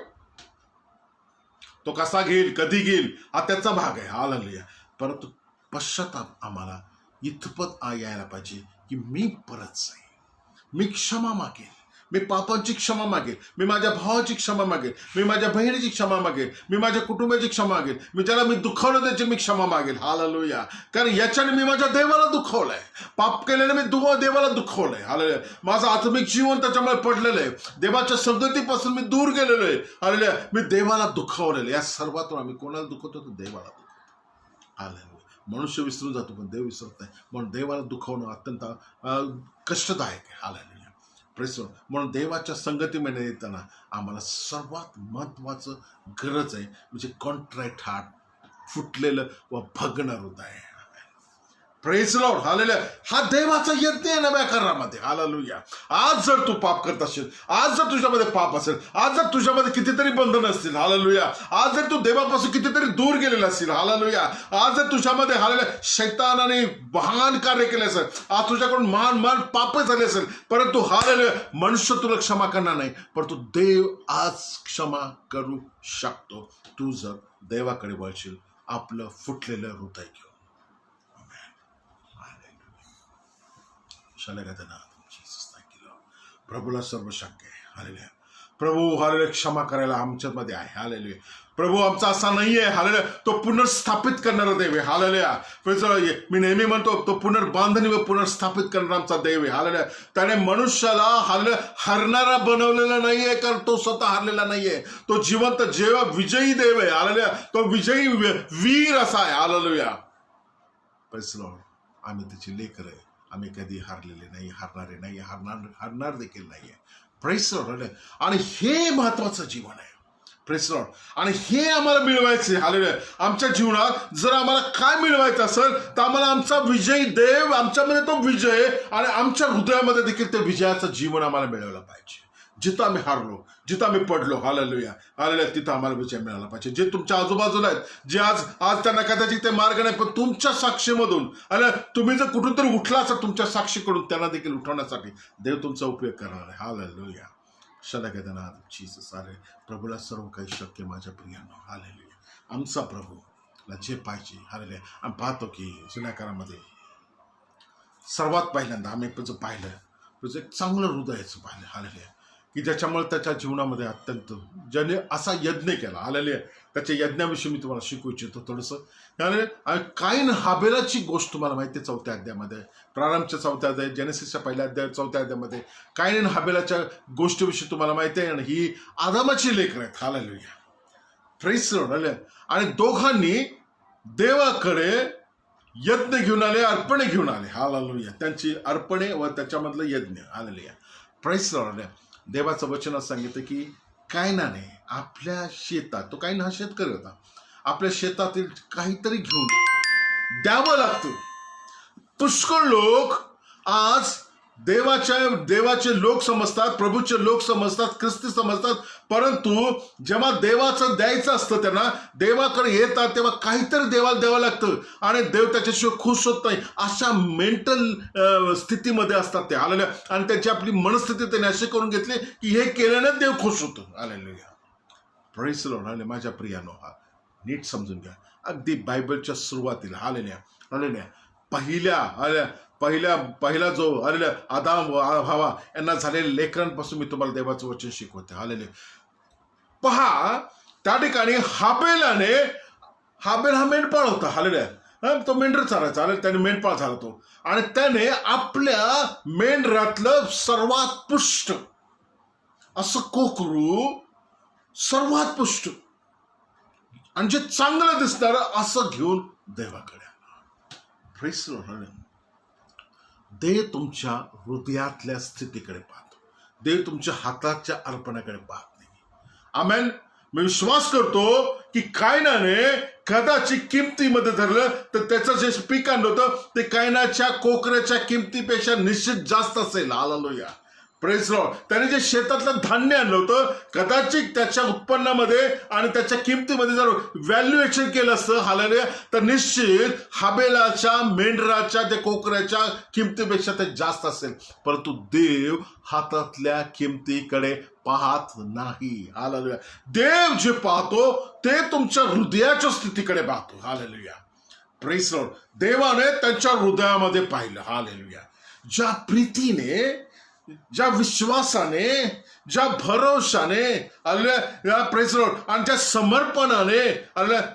A: तो कसा घेईल, कधी घेईल, हा त्याचा भाग आहे. हालेलुया. परंतु पश्चाताप आम्हाला इथपत यायला पाहिजे की मी परत जाईन, मी क्षमा मागेल, मी पापांची क्षमा मागेल, मी माझ्या भावाची क्षमा मागेल, मी माझ्या बहिणीची क्षमा मागेल, मी माझ्या कुटुंबाची क्षमा मागेल, मी ज्याला मी दुखावलं त्याची मी क्षमा मागेल. हालेलुया. कारण याच्याने मी माझ्या देवाला दुखवलंय, पाप केल्याने मी देवाला दुखवलंय. हालेलुया. माझं आत्मिक जीवन त्याच्यामुळे पडलेलं आहे, देवाच्या संगतीपासून मी दूर गेलेलो आहे. हालेलुया. मी देवाला दुखवलेलं. या सर्वातून आम्ही कोणाला दुखवतो, तर देवाला दुखवतो. हालेलुया. मनुष्य विसरून जातो पण देव विसरत नाही, म्हणून देवाला दुखवणं अत्यंत कष्टदायक आहे. हालेलुया. प्रेस. म्हणून देवाच्या संगतीमध्ये येताना आम्हाला सर्वात महत्वाचं गरज आहे म्हणजे कॉन्ट्रॅक्ट हार्ट, फुटलेलं व भगणं हृदय. Praise Lord. हालेलुया. हा देवाचा यज्ञ आहे नव्या करारामध्ये. हालेलुया. आज जर तू पाप करत असेल, आज जर तुझ्यामध्ये पाप असेल, आज जर तुझ्यामध्ये कितीतरी बंधन असतील, हालेलुया, आज जर तू देवापासून कितीतरी दूर गेलेला असतील, हालेलुया, आज जर तुझ्यामध्ये हालेलुया शैतानाने महान कार्य केले असेल, आज तुझ्याकडून महान पाप झाले असेल, परंतु हालेलुया मनुष्य तुला क्षमा करणार नाही, परंतु देव आज क्षमा करू शकतो. तू जर देवाकडे वळशील आपलं फुटलेलं हृदय घेऊन. प्रभूला सर्व शक्य आहे. हालेलुया. प्रभू हालेलुया क्षमा करायला आमच्यामध्ये आहे. हालेलुया. प्रभू आमचा असा नाही आहे. हालेलुया. तो पुनर्स्थापित करणारा देव आहे. हालेलुया. मी नेहमी म्हणतो तो पुनर्बांधणी व पुनर्स्थापित करणारा आमचा देव आहे. हालेलुया. त्याने मनुष्याला हालेलुया हरणारा बनवलेला नाहीये, कारण तो स्वतः हरलेला नाहीये. तो जिवंत जेव्हा विजयी देव आहे. हालेलुया. तो विजयी वीर असा आहे. हालेलुया. Praise Lord. आम्ही त्याची लेकर आहे. आम्ही कधी हारलेले नाही, हारणारे नाही, हारणार देखील नाहीये. Praise Lord. आणि हे महत्वाचं जीवन आहे. Praise Lord. आणि हे आम्हाला मिळवायचे. हालेलुया. आमच्या जीवनात जर आम्हाला काय मिळवायचं असेल तर आम्हाला आमचा विजयी देव, आमच्यामध्ये तो विजय आणि आमच्या हृदयामध्ये देखील ते विजयाचं जीवन आम्हाला मिळवलं पाहिजे. जिथं आम्ही हारलो, जिथं आम्ही पडलो, हालेलुया हालेलुया, तिथं आम्हाला विजय मिळाला पाहिजे. जे तुमच्या आजूबाजूला आहेत, जे आज त्यांना कदाचित ते मार्ग नाही, पण तुमच्या साक्षीमधून आणि तुम्ही जर कुठून तरी उठला असाल तुमच्या साक्षीकडून, त्यांना देखील उठवण्यासाठी देव तुमचा उपयोग करणार आहे. हालेलुया शदागदना जीसस. आले प्रभूला सर्व काही शक्य माझ्या प्रियांनो. हालेलुया. आमचा प्रभूला जे पाहिजे. हालेलुया. आम्ही पाहतो की जुन्या काळामध्ये सर्वात पहिल्यांदा आम्ही पाहिलं तुझं एक चांगलं हृदयाचं पाहिलं. हालेलुया. की ज्याच्यामुळे त्याच्या जीवनामध्ये अत्यंत ज्याने असा यज्ञ केला. हालेलुया. त्याच्या यज्ञाविषयी मी तुम्हाला शिकवू इच्छितो थोडंसं. काईन हाबेलाची गोष्ट तुम्हाला माहिती आहे 4थ्या अध्यायामध्ये, प्रारंभच्या 4थ्या अध्याय, जेनेसिसच्या पहिल्या अध्याय 4थ्या अध्यायामध्ये काईन हाबेलाच्या गोष्टीविषयी तुम्हाला माहिती आहे. आणि ही आदामाची लेकरं आहेत. हालेलुया. Praise Lord. हालेलुया. आणि दोघांनी देवाकडे यज्ञ घेऊन आले, अर्पणे घेऊन आले. हालेलुया. त्यांची अर्पणे व त्याच्यामधलं यज्ञ. हालेलुया. Praise Lord. देवाचं वचनात सांगितलं की कायनाने आपल्या शेतात, तो कायन हा शेतकरी होता, आपल्या शेतातील काहीतरी घेऊन द्यावं लागतं. पुष्कळ लोक आज देवाचे लोक समजतात, प्रभूचे लोक समजतात, ख्रिस्ती समजतात, परंतु जेव्हा देवाचं द्यायचं असतं त्यांना, देवाकडे येतात तेव्हा काहीतरी देवाला द्यावं लागतं आणि देव त्याच्याशिवाय खुश होत नाही. अशा मेंटल स्थितीमध्ये असतात ते. हालेलुया. आणि त्याची आपली मनस्थिती त्यांनी अशी करून घेतली की हे केल्याने देव खुश होतो. हालेलुया. Praise Lord. हालेलुया. माझ्या प्रियानो, हा नीट समजून घ्या. अगदी बायबलच्या सुरुवातीला हालेलुया हालेलुया पहिला जो आदाम व हवा यांना झालेल्या लेकरांपासून मी तुम्हाला देवाचं वचन शिकवते. हालेलुया. पहा त्या ठिकाणी हाबेल हा मेंढपाळ होता. हालेलुया. तो मेंढर चालायचा. हालेलुया. त्याने मेंढपाळ झाला तो, आणि त्याने आपल्या मेंढरातलं सर्वात पुष्ट असं कोकरू, सर्वात पुष्ट आणि जे चांगलं दिसणार असं घेऊन देवाकडे आला. Praise Lord. देव तुमच्या हृदयातल्या स्थितीकडे पाहतो. देव तुमच्या हाताच्या अर्पणाकडे पाहत नाही. आमेन. मी विश्वास करतो की कायनाने कदाचित किमतीमध्ये धरलं तर त्याचं जे पीक आणलं होतं ते कायनाच्या कोकऱ्याच्या किमतीपेक्षा निश्चित जास्त असेल. हालेलुया. Praise Lord. त्याने जे शेतातलं धान्य आणलं होतं, कदाचित त्याच्या उत्पन्नामध्ये आणि त्याच्या किमतीमध्ये जर व्हॅल्युएशन केलं असतं, हालेलुया, तर निश्चित हाबेलाच्या मेंढराच्या त्या कोकऱ्याच्या किमतीपेक्षा ते जास्त असेल. परंतु देव हातातल्या किमतीकडे पाहत नाही. हालेलुया. देव जे पाहतो ते तुमच्या हृदयाच्या स्थितीकडे पाहतो. हालेलुया. Praise Lord. देवाने त्यांच्या हृदयामध्ये पाहिलं. हालेलुया. ज्या प्रीतीने, ज्या विश्वासाने, ज्या भरोशाने, प्रेज लॉर्ड, आणि त्या समर्पणाने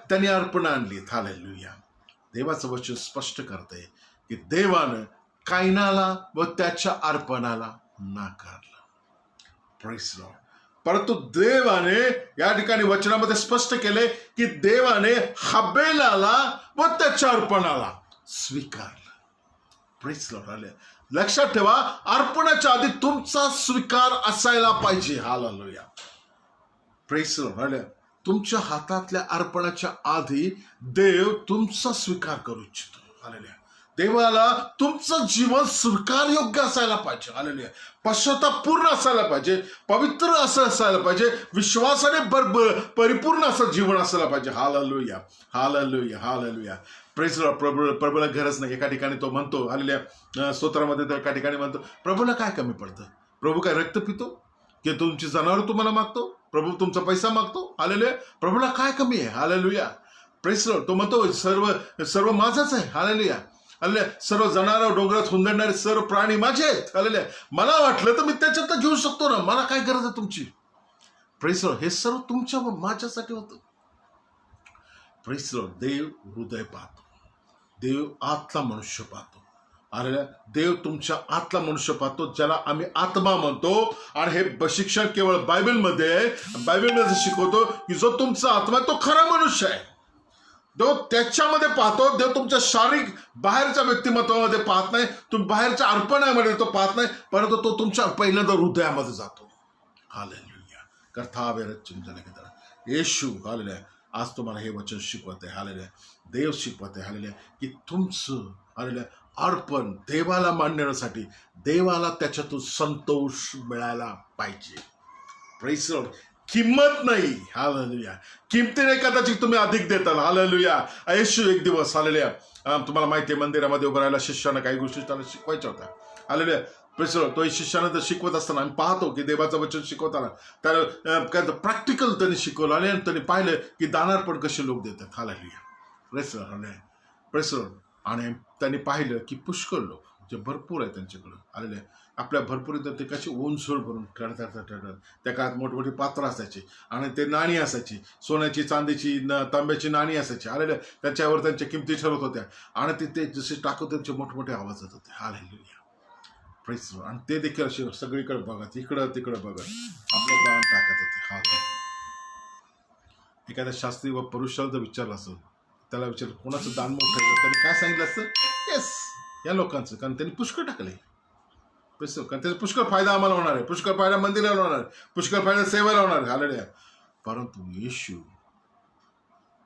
A: त्यांनी अर्पण आणली. हालेलुया. देवाचं वचन स्पष्ट करते की देवानं कायनाला व त्याच्या अर्पणाला नाकारलं. Praise Lord. परंतु देवाने या ठिकाणी वचनामध्ये स्पष्ट केले की देवाने हाबेलाला व त्याच्या अर्पणाला स्वीकारलं. Praise Lord. लक्षात ठेवा, अर्पणाच्या आधी तुमचा स्वीकार असायला पाहिजे. हालेलुया. Praise Lord. तुमच्या हातातल्या अर्पणाच्या आधी देव तुमचा स्वीकार करू इच्छितो. हालेलुया. देवाला तुमचं जीवन स्वीकार योग्य असायला पाहिजे. हालेलुया. पश्चातापूर्ण असायला पाहिजे, पवित्र असं असायला पाहिजे, विश्वासाने परिपूर्ण असं जीवन असायला पाहिजे. Hallelujah. Hallelujah. Hallelujah. Praise lord. प्रभूला गरज नाही. एका ठिकाणी तो म्हणतो, हालेलुया, स्तोत्रामध्ये तो एका ठिकाणी म्हणतो, प्रभूला काय कमी पडतं? प्रभू काय रक्त पितो की तुमची जनावर तुम्हाला मागतो? प्रभू तुमचा पैसा मागतो? हालेलुया. प्रभूला काय कमी आहे? हालेलुया. Praise Lord. तो म्हणतो सर्व माझाच आहे. हालेलुया. सर्व जनावर, डोंगरात हुंदडणारे सर्व प्राणी माझे आहेत. हालेलुया. मला वाटलं तर मी त्याच्यात घेऊ शकतो ना, मला काय गरज आहे तुमची? Praise lord. हे सर्व तुमच्या व माझ्यासाठी होतं. Praise Lord. देव हृदय पाहतो, देव आतला मनुष्य पाहतो. अरे देव तुमच्या आतला मनुष्य पाहतो, ज्याला आम्ही आत्मा म्हणतो. आणि हे शिक्षण केवळ बायबलमध्ये शिकवतो की जो तुमचा आत्मा तो खरा मनुष्य आहे. देव त्याच्यामध्ये पाहतो. देव तुमच्या शारीरिक बाहेरच्या व्यक्तिमत्वामध्ये पाहत नाही, तुम्ही बाहेरच्या अर्पणामध्ये तो पाहत नाही, परंतु तो तुमच्या पहिल्यांदा हृदयामध्ये जातो. हालेलुया. येशू हालेलुया आज तुम्हाला हे वचन शिकवत आहे. हालेलुया. देव शिकवत आहे. हालेलुया की तुमचं हालेलुया अर्पण देवाला मांडण्यासाठी, देवाला त्याच्यातून संतोष मिळायला पाहिजे. Praise Lord. किंमत नाही. हालेलुया. किमतीने कदाचित तुम्ही अधिक देताल. हालेलुया. येशू एक दिवस हालेलुया तुम्हाला माहिती आहे मंदिरामध्ये उभं राहायला शिष्यानं काही गोष्टी त्याला शिकवायच्या होत्या. हालेलुया. Praise Lord. तो शिष्यानं तर शिकवत असताना आम्ही पाहतो की देवाचं वचन शिकवताना त्याला काय प्रॅक्टिकल त्यांनी शिकवलं आणि त्यांनी पाहिलं की दानार्पण कसे लोक देतात. Hallelujah. Praise Lord. Praise Lord. आणि त्यांनी पाहिलं की पुष्कळ लोक जे भरपूर आहे त्यांच्याकडं आलेले आपल्या भरपूर ते कशी ओनसोड भरून ठरतात. त्या काळात मोठमोठी पात्र असायची आणि ते नाणी असायची, सोन्याची चांदीची तांब्याची नाणी असायची आलेल्या, त्याच्यावर त्यांच्या किमती ठरत होत्या आणि ते जसे टाकत त्यांचे मोठमोठे आवाज येत होते. हालेलुया. Praise Lord. आणि ते देखील असे सगळीकडे बघत, इकडं तिकडं बघत आपलं दान टाकत होते. हालेलुया. एखाद्या शास्त्री व पुरुषाला जर विचारलं असेल, त्याला विचारलं कोणाचं दान मोठं आहे, त्यांनी काय सांगितलं असतं? येस, या लोकांचं, कारण त्यांनी पुष्कळ टाकले. कारण त्याचा पुष्कळ फायदा आम्हाला होणार आहे, पुष्कळ फायदा मंदिराला होणार आहे, पुष्कळ फायदा सेवेला होणार आहे. हालेलुया. परंतु येशू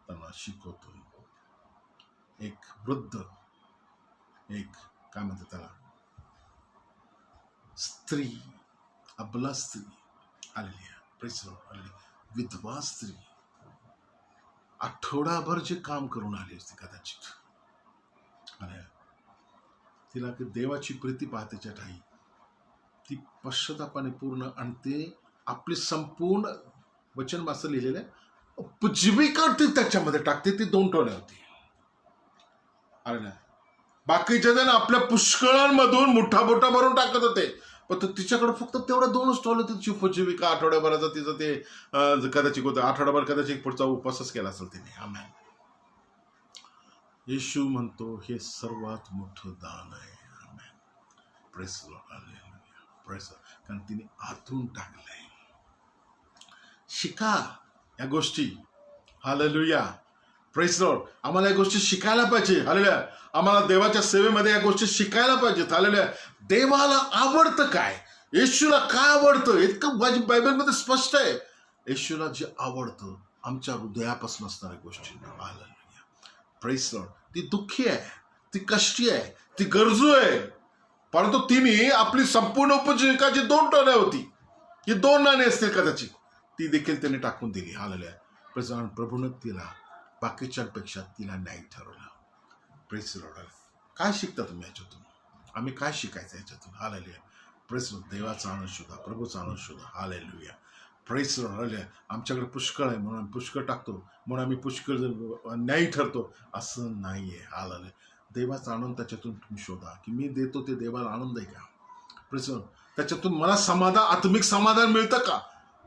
A: त्यांना शिकवतो. एक वृद्ध, एक काय म्हणतात त्याला, स्त्री, अबला स्त्री आलेली, प्रेज लॉर्ड, विधवा स्त्री आठवडाभर जे काम करून आली असते कदाचित, तिला देवाची प्रीती पाहतेच्या ठाई ती पश्चातापाने पूर्ण आणि ते आपली संपूर्ण वचन वाचन लिहिलेल्या उपजीविका ती त्याच्यामध्ये टाकते. ती 2 टोळ्या होती. अरे ना, बाकीचे जण आपल्या पुष्कळांमधून मुठा भरून टाकत होते, पण तिच्याकडे फक्त तेवढं 2च टोळ होते. तिची उपजीविका आठवड्याभराचा तिचं ते कदाचित होतं. आठवड्याभर कदाचित पुढचा उपवासच केला असेल तिने. आमेन. येशू म्हणतो हे सर्वात मोठं दान आहे. Amen. Praise Lord. Hallelujah. Praise lord. कारण तिने आतून टाकलंय. शिका या गोष्टी. हालेलुया. Praise Lord. आम्हाला या गोष्टी शिकायला पाहिजे. हालेलुया. आम्हाला देवाच्या सेवेमध्ये या गोष्टी शिकायला पाहिजेत. हालेलुया. देवाला आवडतं काय, येशूला काय आवडतं, इतकं बायबलमध्ये स्पष्ट आहे. येशूला जे आवडतं आमच्या हृदयापासून असणाऱ्या गोष्टी. हालेलुया. Praise Lord. ती दुःखी आहे, ती कष्टी आहे, ती गरजू आहे, परंतु तिने आपली संपूर्ण उपजीविका जी 2 टोळ्या होती, ही 2 नाणी असतील कदाचित, ती देखील त्याने टाकून दिली. हालेलुया. Praise Lord. प्रभूने तिला बाकीच्यांपेक्षा तिला न्याय ठरवला. Praise Lord. काय शिकता तुम्ही याच्यातून? आम्ही काय शिकायचं याच्यातून? हालेलुया. Praise lord. देवाचा आनंद शोधा, प्रभूचा आनंद शोधा. हालेलुया. Praise Lord. हालेलुया. आमच्याकडे पुष्कळ आहे म्हणून आम्ही पुष्कळ टाकतो, म्हणून आम्ही पुष्कळ न्यायी ठरतो, असं नाहीये. हालेलुया. देवाचा आनंद त्याच्यातून तुम्ही शोधा की मी देतो ते देवाला आनंद आहे का? Praise Lord. त्याच्यातून मला समाधान, आत्मिक समाधान मिळतं का?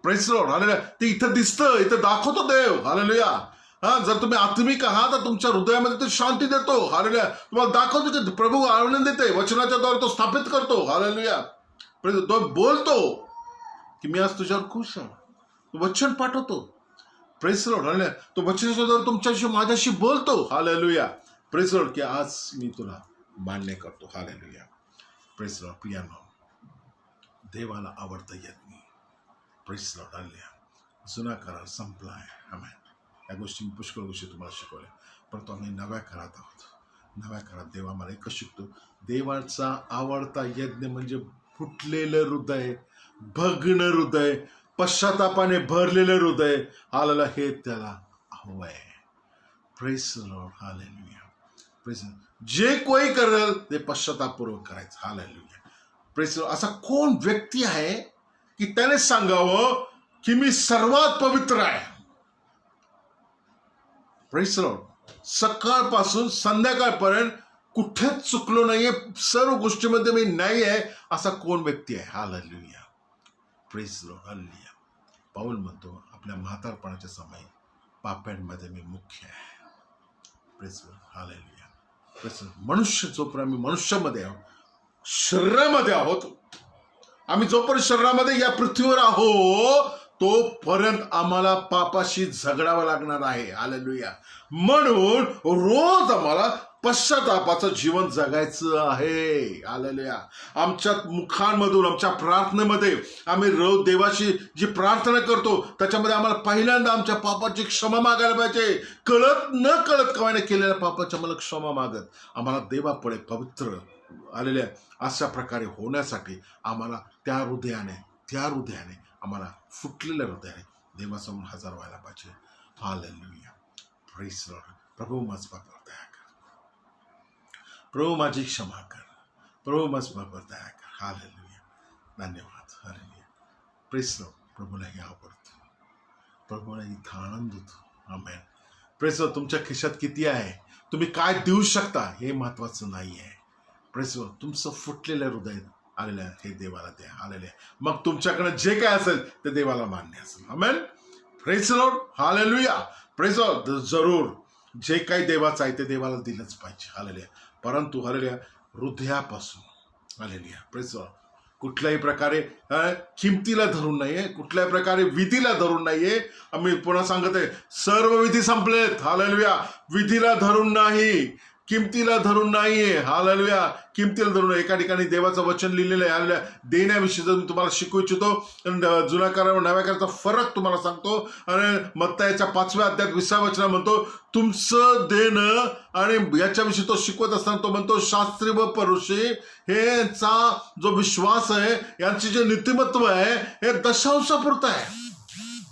A: Praise Lord. हालेलुया. ते इथं दिसतं, इथं दाखवतो देव. हालेलुया. जर तुम्ही आत्मिक आहात तर तुमच्या हृदयामध्ये तो शांती देतो. हालेलुया. तुम्हाला दाखवतो की प्रभू आनंद देते, वचनाच्या द्वारे तो स्थापित करतो. हालेलुया. तो बोलतो की मी आज तुझ्यावर खुश आहे, तो वचन पाठवतो. Praise Lord. हालेलुया. तो वचनाच्या द्वारे तुमच्याशी, माझ्याशी बोलतो. हालेलुया. Praise Lord. की आज मी तुला मान्य करतो. हालेलुया. Praise Lord. प्रियानो, देवाला आवडतं येत नाही. Praise Lord. हालेलुया. जुना करार संपलाय. आमेन. या गोष्टी मी पुष्कळ गोष्टी तुम्हाला शिकवल्या, परंतु आम्ही नव्या करारात आहोत. नव्या करारात देव आम्हाला एकच शिकतो. देवाचा आवडता यज्ञ म्हणजे फुटलेलं हृदय, भग्न हृदय, पश्चातापाने भरलेलं हृदय. हालेलुया. हे त्याला हवंय. Praise Lord. हालेलुया. प्रेज. जे कोई करेल ते पश्चातापपूर्वक करायचं. हालेलुया. Praise Lord. असा कोण व्यक्ती आहे की त्याने सांगावं की मी सर्वात पवित्र आहे? Praise Lord. सकाळपासून संध्याकाळपर्यंत कुठेच चुकलो नाहीये, सर्व गोष्टीमध्ये मी नाही आहे, असा कोण व्यक्ती आहे? हालेलुया. Praise Lord. हालेलुया. पाऊल म्हणतो आपल्या म्हातारपणाच्या समयी पाप्यांमध्ये मी मुख्य आहे. Praise Lord. Hallelujah. Praise Lord. मनुष्य जोपर्यंत आम्ही मनुष्यामध्ये आहोत, शरीरामध्ये आहोत, आम्ही जोपर्यंत शरीरामध्ये या पृथ्वीवर आहोत तोपर्यंत आम्हाला पापाशी झगडावं लागणार आहे. हालेलुया. म्हणून रोज आम्हाला पश्चातापाचं जीवन जगायचं आहे. हालेलुया. आमच्या मुखांमधून, आमच्या प्रार्थनेमध्ये आम्ही रोज देवाशी जी प्रार्थना करतो त्याच्यामध्ये आम्हाला पहिल्यांदा आमच्या पापाची क्षमा मागायला पाहिजे. कळत न कळत कवायने केलेल्या पापाची आम्हाला क्षमा मागत आम्हाला देवापुढे पवित्र आलेल्या अशा प्रकारे होण्यासाठी आम्हाला त्या हृदयाने आम्हाला फुटलेलं हृदय आहे देवासमोर हजर व्हायला पाहिजे. हालेलुया. Praise the lord. प्रभू माझ्यावर दया कर. प्रभू माझी क्षमा कर. प्रभू माझ्यावर दया कर. हालेलुया. धन्यवाद. हालेलुया. Praise the lord. प्रभूला हे आवडतं. प्रभूला इथं आनंद होतो. आमेन. Praise the lord. तुमच्या खिशात किती आहे, तुम्ही काय देऊ शकता हे महत्वाचं नाही आहे. Praise the Lord. तुमचं फुटलेलं हृदय आलेलं हे देवाला द्या. आलेले मग तुमच्याकडे जे काय असेल ते देवाला मान्य असेल. Amen. Praise the Lord. Hallelujah. Praise the lord. जरूर जे काही देवाचं आहे ते देवाला दिलंच पाहिजे. हालेलुया. परंतु हालेलुया हृदयापासून. हालेलुया. Praise the Lord. कुठल्याही प्रकारे किमतीला धरून नाहीये, कुठल्याही प्रकारे विधीला धरून नाहीये. आम्ही पुन्हा सांगत आहे, सर्व विधी संपलेत. हालेलुया. विधीला धरून नाही, किमतीला धरून नाहीये. हालेलुया. किमतीला धरून. एका ठिकाणी देवाचं वचन लिहिलेलं आहे. हालेलुया. देण्याविषयी जर मी तुम्हाला शिकवू इच्छितो, जुन्या करार नव्या कराराचा फरक तुम्हाला सांगतो. आणि मत्तायाच्या 5व्या अध्यायात 20व्या वचनात म्हणतो, तुमचं देणं, आणि याच्याविषयी तो शिकवत असताना तो म्हणतो, शास्त्री व परुषी हेचा जो विश्वास आहे, यांचे जे नीतिमत्व आहे हे दशांशापुरतं आहे.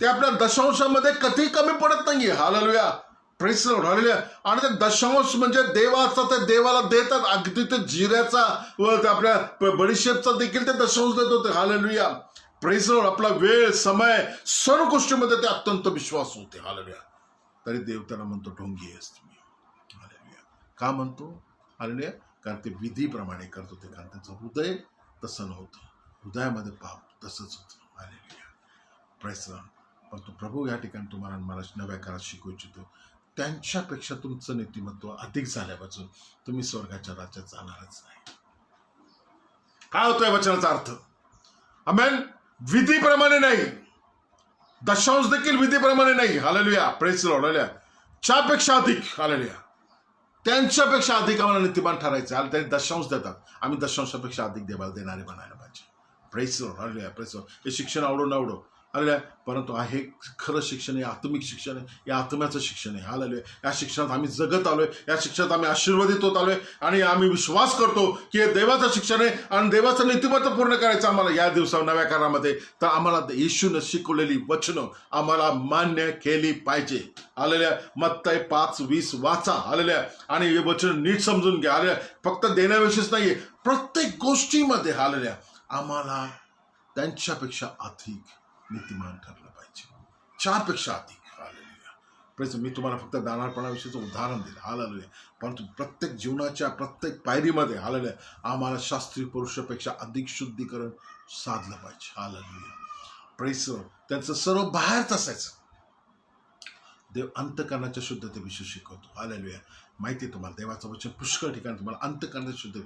A: ते आपल्या दशांशामध्ये कधी कमी पडत नाहीये. Hallelujah. Praise the Lord. Hallelujah. आणि ते दशांश म्हणजे देवाचा, ते देवाला देतात. अगदी ते जिऱ्याचा व आपल्या बडीशेपचा देखील ते दशांश देत होते. हालेलुया. Praise the Lord. आपला वेळ, समय, सर्व गोष्टीमध्ये ते अत्यंत विश्वास होते. हालेलुया. तरी देव त्याला म्हणतो, ढोंगी आहेस तुम्ही. हालेलुया. का म्हणतो? हालेलुया. कारण ते विधीप्रमाणे करत होते. कारण त्यांचं हृदय तसं नव्हतं. हृदयामध्ये पाप तसंच होतं. हालेलुया. Praise the Lord. परंतु प्रभू या ठिकाणी तुम्हाला मला नव्या काळात शिकवू इच्छितो, त्यांच्यापेक्षा तुमचं नीतिमत्व अधिक झाल्यापासून तुम्ही स्वर्गाच्या राज्यात जाणारच नाही. काय होतोय वचनाचा अर्थ? आमेन. विधीप्रमाणे नाही, दशांश देखील विधीप्रमाणे नाही. Hallelujah. Praise the Lord. Hallelujah. च्यापेक्षा अधिक. हालेलुया. त्यांच्यापेक्षा अधिक आम्हाला नीतिमान ठरायचं. त्यांनी दशांश देतात, आम्ही दशांशापेक्षा अधिक देवाला देणारे बनायला पाहिजे. Praise the Lord. Hallelujah. Praise the Lord. हे शिक्षण आवडो न आवडो, हालेलुया, परंतु हे खरं शिक्षण आहे, आत्मिक शिक्षण आहे, या आत्म्याचं शिक्षण आहे. हालेलुया. या शिक्षणात आम्ही जगत आलोय, या शिक्षणात आम्ही आशीर्वादित होत आलोय, आणि आम्ही विश्वास करतो की हे देवाचं शिक्षण आहे आणि देवाचं नीतिमत्व पूर्ण करायचं आम्हाला या दिवसात नव्या काळामध्ये. तर आम्हाला येशूनं शिकवलेली वचनं आम्हाला मान्य केली पाहिजे. हालेलुया. मत्ताई 5:20 वाचा. हालेलुया. आणि हे वचन नीट समजून घ्या. हालेलुया. फक्त देण्याविषयीच नाहीये, प्रत्येक गोष्टीमध्ये हालेलुया आम्हाला त्यांच्यापेक्षा अधिक नीतिमान ठरलं पाहिजे. 4पेक्षा अधिक. हालेलुया. मी तुम्हाला फक्त दानारपणाविषयीचं उदाहरण दिलं. हालेलुया. परंतु प्रत्येक जीवनाच्या प्रत्येक पायरीमध्ये हालेलुया आम्हाला शास्त्रीय पुरुषापेक्षा अधिक शुद्धीकरण साधलं पाहिजे. हालेलुया. Praise the Lord. त्यांचं सर्व बाहेरच असायचं. देव अंतःकरणाच्या शुद्धतेविषयी शिकवतो. हालेलुया. माहिती आहे तुम्हाला, देवाचं वचन पुष्कळ ठिकाणी तुम्हाला अंतःकरणाची शुद्ध,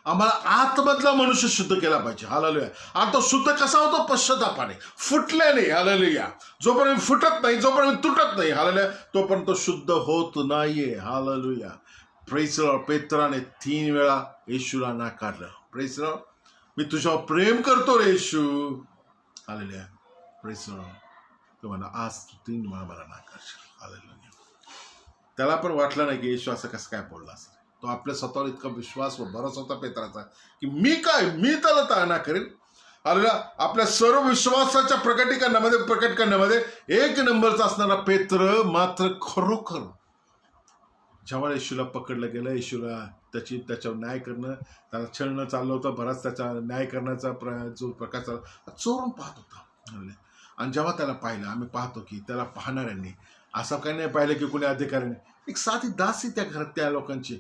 A: आम्हाला आतमधला मनुष्य शुद्ध केला पाहिजे. हालेलुया. आणि तो शुद्ध कसा होतो? पश्चातापाने, फुटल्याने. हालेलुया. जोपर्यंत फुटत नाही, जोपर्यंत तुटत नाही, हालेलुया, तोपर्यंत तो शुद्ध होत नाहीये. हालेलुया. Praise the lord. पेत्राने 3 वेळा येशूला नाकारलं. Praise the lord. मी तुझ्यावर प्रेम करतो रे येशू. हालेलुया. Praise the Lord. तो म्हणा, आज तू 3 वेळा मला नाकारशील. हालेलुया. त्याला पण वाटलं नाही की येशू असं कसं काय बोलला असेल. तो आपल्या स्वतःवर इतका विश्वास व भरोसा होता पेत्राचा की मी त्याला तारणा करेन. हालेलुया. आपल्या सर्व विश्वासाच्या प्रकट करण्यामध्ये 1 नंबरचा असणारा पेत्र मात्र खरोखर जेव्हा येशूला पकडलं गेलं, येशूला त्याच्यावर न्याय करणं, त्याला छळणं चाललं होतं, बराच त्याचा न्याय करण्याचा जो प्रकार चालला, चोरून पाहत होता. आणि जेव्हा त्याला पाहिलं, आम्ही पाहतो की त्याला पाहणाऱ्यांनी असं काही नाही पाहिलं की कोणी अधिकाऱ्याने, एक साधी दासी त्या घरात त्या लोकांची,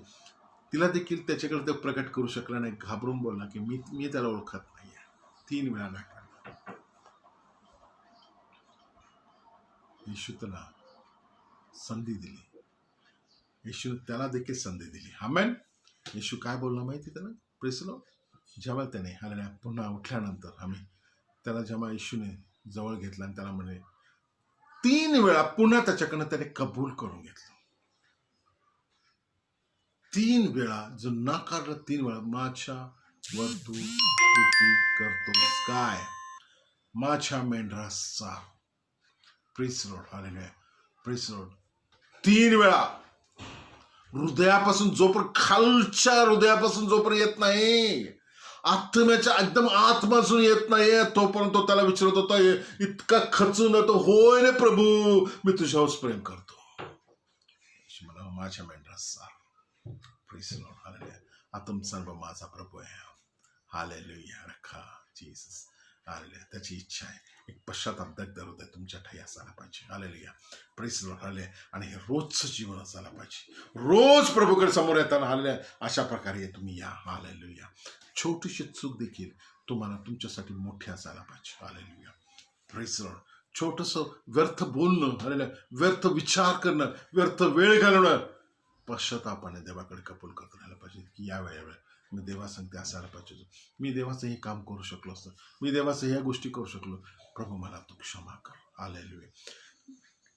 A: तिला देखील त्याच्याकडे ते प्रकट करू शकला नाही. घाबरून बोलला की मी त्याला ओळखत नाहीये. 3 वेळा नाकारला. येशू त्याला संधी दिली. येशू त्याला देखील संधी दिली. आमेन. येशू काय बोलला माहिती त्याला? Praise the Lord. जेव्हा त्याने हालेलुया पुन्हा उठल्यानंतर त्याला जेव्हा येशूने जवळ घेतला आणि त्याला म्हणे 3 वेळा पुन्हा त्याच्याकडनं त्याने कबूल करून घेतलं. 3 वेळा जो नाकारलं, 3 वेळा, माझ्या वर तू प्रीती करतोस काय? माझ्या मेंढराचा. Praise the Lord. Hallelujah. Praise the lord. 3 वेळा हृदयापासून, जोपर्यंत खालच्या हृदयापासून जोपर्यंत येत नाही, आत्म्याच्या एकदम आत्मासून येत नाहीये तोपर्यंत तो त्याला विचारत होता, इतका खचून तो, होय रे प्रभू, मी तुझ्यावर प्रेम करतो, मला माझ्या मेंढराचा प्रेस लॉर्ड, हालेलुया. आत्म सर्व माझा प्रभू आहे, हालेलुया. रखा जीसस, हालेलुया. त्याची इच्छा आहे एक पश्चाताप दग्ध हृदय तुमच्या ठाई असायला पाहिजे, हालेलुया. Praise lord, hallelujah. आणि हे रोजचं जीवन असायला पाहिजे, रोज प्रभूकडे समोर येताना, हालेलुया, अशा प्रकारे तुम्ही या, हालेलुया. छोटीशी चूक देखील तुम्हाला तुमच्यासाठी मोठी असायला पाहिजे, हालेलुया. Praise Lord. छोटंसं व्यर्थ बोलणं, हालेलुया, व्यर्थ विचार करणं, व्यर्थ वेळ घालवणं, पश्चातापाने देवाकडे कबूल करत राहायला पाहिजे की या वेळेवर मी देवा सांगते असायला पाहिजे, मी देवाचं हे काम करू शकलो असतं, मी देवाचं ह्या गोष्टी करू शकलो, प्रभू मला तू क्षमा कर, हालेलुया.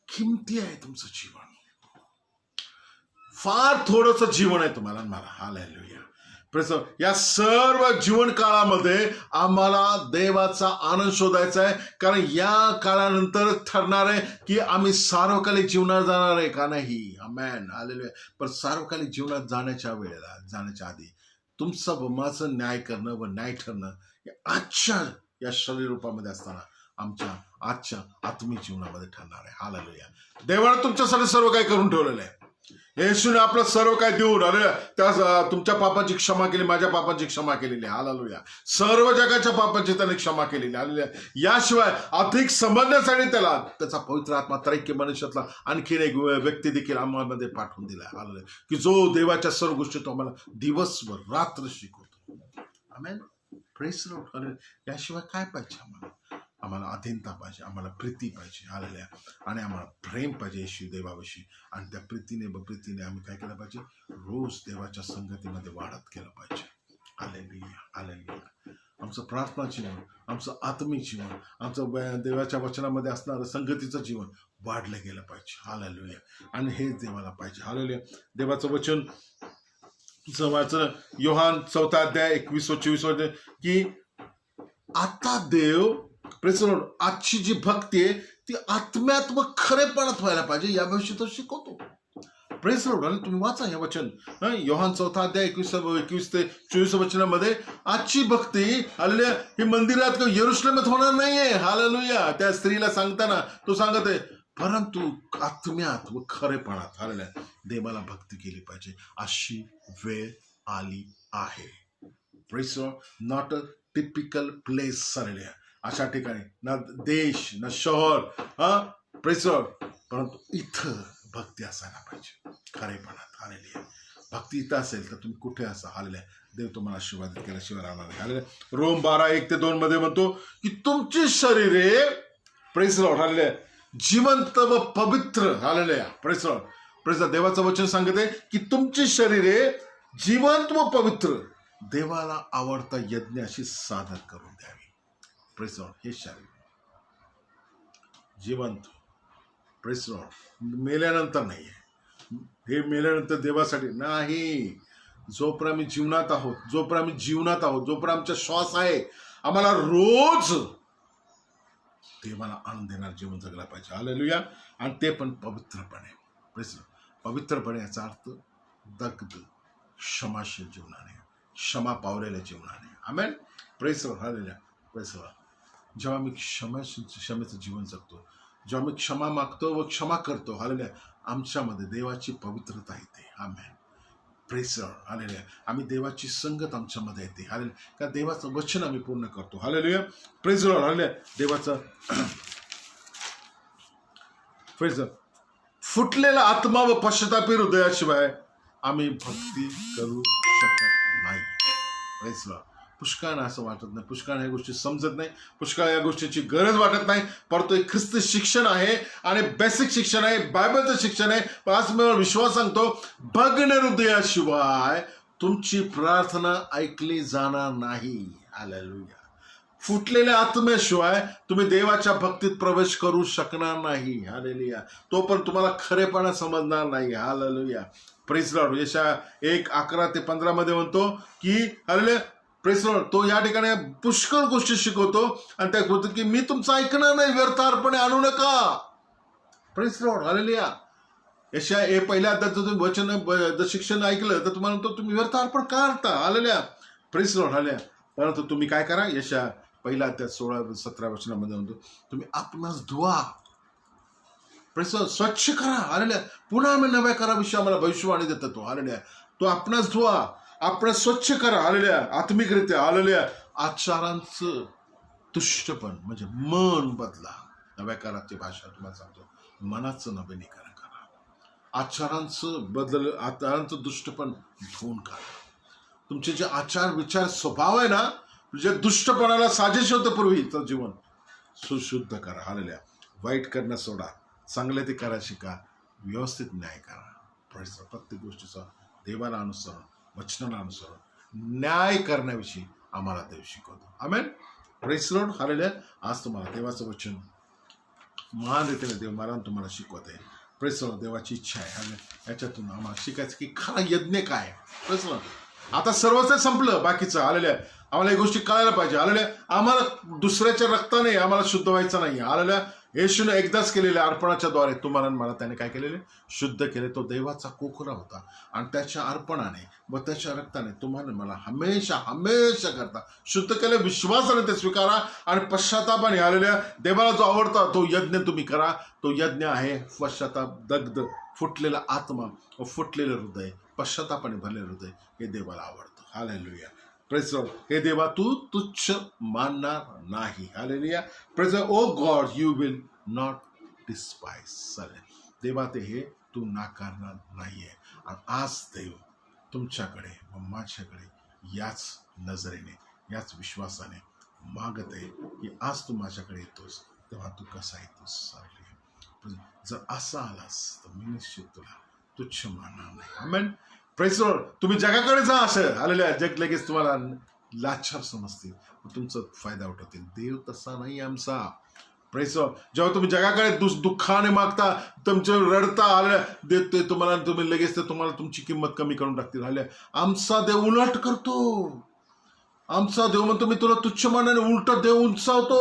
A: किमती आहे तुमचं जीवन, फार थोडंसं जीवन आहे तुम्हाला मला, हालेलुया. या सर्व जीवन काळामध्ये आम्हाला देवाचा आनंद शोधायचा आहे, कारण या काळानंतर ठरणार आहे की आम्ही सार्वकालिक जीवनात जाणार आहे का नाही, आमेन, हालेलुया. पण सार्वकालिक जीवनात जाण्याच्या वेळेला, जाण्याच्या आधी तुमचं व माझं न्याय करणं व न्याय ठरणं आजच्या या शरीर रूपामध्ये असताना आमच्या आजच्या आत्मिक जीवनामध्ये ठरणार आहे, हालेलुया. देवाने तुमच्यासाठी सर्व काही करून ठेवलेलं आहे, येशूने आपलं सर्व काय देऊन, अरे त्या तुमच्या पापाची क्षमा केली, माझ्या पापाची क्षमा केलेली, हालेलुया. सर्व जगाच्या पापाची त्याने क्षमा केलेली, हालेलुया. याशिवाय अधिक समजण्यासाठी त्याला त्याचा पवित्र आत्मा त्रैक्य मनुष्यातला आणखीन एक व्यक्ती देखील आम्हाला पाठवून दिला, हालेलुया, की जो देवाच्या सर्व गोष्टी तो आम्हाला दिवसभर रात्र शिकवतो, आमेन. Praise lord, hallelujah. याशिवाय काय पाहिजे आम्हाला? आम्हाला अधीनता पाहिजे, आम्हाला प्रीती पाहिजे, हालेलुया. आणि आम्हाला प्रेम पाहिजे येशू देवाविषयी, आणि त्या प्रीतीने आम्ही काय केलं पाहिजे? रोज देवाच्या संगतीमध्ये वाढत गेलं पाहिजे, हालेलुया, हालेलुया. आमचं प्रार्थना जीवन, आमचं आत्मिक जीवन, आमचं देवाच्या वचनामध्ये असणारं संगतीचं जीवन वाढलं गेलं पाहिजे, हालेलुया. आणि हेच देवाला पाहिजे, हालेलुया. देवाचं वचन वाचन योहान 4 अध्याय 21-24 की आता देव, प्रेस लॉर्ड, आजची जी भक्ती आहे ती आत्म्यात व खरेपणात व्हायला पाहिजे याविषयी तो शिकवतो, प्रेस लॉर्ड. आणि तुम्ही वाचा हे वचन, योहान 4 अध्याय 21-24 वचनामध्ये आजची भक्ती, हालेलुया, ही मंदिरात किंवा यरुशलेमात होणार नाहीये, हालेलुया. त्या स्त्रीला सांगताना तो सांगत आहे, परंतु आत्म्यात व खरेपणात, हालेलुया, देवाला भक्ती केली पाहिजे, अशी वेळ आली आहे. Press Lord. Not a typical place, hallelujah, अशा ठिकाणी ना देश ना शहर, प्रेस लॉर्ड, परंतु इथं भक्ती असायला पाहिजे खरेपणात, हालेलुया. भक्ती इथं असेल तर तुम्ही कुठे असा, हालेलुया, देव तुम्हाला आशीर्वादित केल्याशिवाय राहणार नाही, हालेलुया. रोम 12:1-2 मध्ये म्हणतो की तुमची शरीरे, प्रेस लॉर्ड, हालेलुया, जिवंत व पवित्र, hallelujah, praise Lord, press Lord. देवाचं वचन सांगत आहे की तुमची शरीरे जिवंत व पवित्र, देवाला आवडता यज्ञ अशी सादर करून द्यावी, प्रेस लॉर्ड. हे शरीर जिवंत, प्रेस लॉर्ड, मेल्यानंतर नाहीये, हे मेल्यानंतर देवासाठी नाही. जोपर्यंत आम्ही जीवनात आहोत, जोपर्यंत आमचा श्वास आहे, आम्हाला रोज देवाला आनंद देणार जीवन जगला पाहिजे, हालेलुया. आणि ते पण पवित्रपणे, प्रेस लॉर्ड. पवित्रपणे याचा अर्थ दग्ध क्षमाशील जीवनाने, क्षमा पावलेल्या जीवनाने, amen. Praise lord, hallelujah, praise lord. जेव्हा मी क्षमेचं जीवन जगतो, जेव्हा मी क्षमा मागतो व क्षमा करतो, हालेलुया, आमच्यामध्ये देवाची पवित्रता येते, आमेन. Praise lord, hallelujah. आम्ही देवाची संगत आमच्यामध्ये येते, हालेलुया, का देवाचं वचन आम्ही पूर्ण करतो, हालेलुया. Praise lord, hallelujah. देवाचं प्रेस लॉर्ड. फुटलेला आत्मा व पश्चातापी हृदयाशिवाय आम्ही भक्ती करू शकत नाही, प्रेस लॉर्ड. पुष्कळ असं वाटत नाही, पुष्कळ ह्या गोष्टी समजत नाही, पुष्कळ या गोष्टीची गरज वाटत नाही, परंतु एक ख्रिस्ती शिक्षण आहे आणि बेसिक शिक्षण आहे, बायबलचं शिक्षण आहे. पण आज मी विश्वास सांगतो, भग्न हृदयाशिवाय तुमची प्रार्थना ऐकली जाणार नाही, हालेलुया. फुटलेल्या आत्म्याशिवाय तुम्ही देवाच्या भक्तीत प्रवेश करू शकणार नाही, हालेलुया. तो पण तुम्हाला खरेपणा समजणार नाही, हालेलुया. Praise Lord. यशाया 1:11-15 मध्ये म्हणतो की, हालेलुया, प्रेस लॉर्ड, तो या ठिकाणी पुष्कळ गोष्टी शिकवतो आणि त्या बोलतो की मी तुमचं ऐकणार नाही, व्यर्थ अर्पणे आणू नका, प्रेस लॉर्ड, हालेलुया. यशाया पहिल्या अध्यायाचं तुम्ही वचन शिक्षण ऐकलं तर तुम्हाला म्हणतो तुम्ही व्यर्थ अर्पण का आणता, हालेलुया, प्रेस लॉर्ड, हालेलुया. परंतु तुम्ही काय करा, यशा पहिला त्या 16-17 वचनामध्ये म्हणतो, तुम्ही आत्म्यास धुवा, स्वच्छ करा. हालेलुया. पुन्हा आम्ही नव्या कराविषयी आम्हाला भविष्यवाणी देतो तो. हालेलुया. तो आपणास धुवा, आपण स्वच्छ करा. हालेलुया. आत्मिकरित्या. हालेलुया. आचारांचं तुष्टपण म्हणजे मन बदला. नव्या कराची भाषा तुम्हाला सांगतो, मनाचं नवीनीकरण करा. आचारांचं दुष्टपण धुवून काढा. तुमचे जे आचार विचार स्वभाव आहे ना, जे दुष्टपणाला साजेश होतं पूर्वीचं जीवन, सुशुद्ध करा. हालेलुया. वाईट करणं सोडा, चांगले ते करा शिका, व्यवस्थित न्याय करा. प्रत्येक गोष्टीचा देवाला अनुसरण, वचनाला अनुसरण न्याय करण्याविषयी आम्हाला देव शिकवतो. आमेन. Praise Lord. हालेलुया. आज तुम्हाला देवाचं वचन महान रीतीने देव मला तुम्हाला शिकवत आहे. Praise Lord. देवाची इच्छा आहे याच्यातून आम्हाला शिकायचं की खरा यज्ञ काय. Praise lord. आता सर्वच संपलं बाकीचं. हालेलुया. आम्हाला या गोष्टी कळायला पाहिजे. हालेलुया. आम्हाला दुसऱ्याच्या रक्ताने आम्हाला शुद्ध व्हायचं नाही. हालेलुया. येशूने एकदाच केलेल्या अर्पणाच्या द्वारे तुम्हाला मला त्याने काय केलेले, शुद्ध केले. तो देवाचा कोकरा होता आणि त्याच्या अर्पणाने व त्याच्या रक्ताने तुम्हाला मला हमेशा हमेशा करता शुद्ध केले. विश्वासाने ते स्वीकारा आणि पश्चातापाने. आलेल्या देवाला जो आवडता तो यज्ञ तुम्ही करा. तो यज्ञ आहे पश्चाताप, दग्ध, फुटलेला आत्मा व फुटलेलं हृदय, पश्चातापाने भरलेलं हृदय. हे देवाला आवडतं. हालेलुया. Praise lord. हे देवा तू तुच्छ मानणार नाही. Hallelujah. Praise O God you will not despise. देवा ते हे तू नाकारणार नाहीये. आणि आज देव तुमच्याकडे व माझ्याकडे याच नजरेने, याच विश्वासाने मागत आहे की आज तू माझ्याकडे येतोस तेव्हा तू कसा येतोस. जर असा आलास तर मी निश्चित तुला तुच्छ मानणार नाही. आमेन. Praise lord. तुम्ही जगाकडे जा असं आलेल्या, जग लगेच तुम्हाला लाचार समजतील, तुमचा फायदा उठवतील. देव तसा नाही आमचा. Praise Lord. जेव्हा तुम्ही जगाकडे दुःखाने मागता, तुमच्या रडता आल्या देते तुम्हाला, तुम्ही लगेच ते तुम्हाला तुमची किंमत कमी करून टाकतील. आल्या आमचा देव उलट करतो. आमचा देव म्हणतो मी तुला तुच्छ मानाने उलट देव उंचावतो.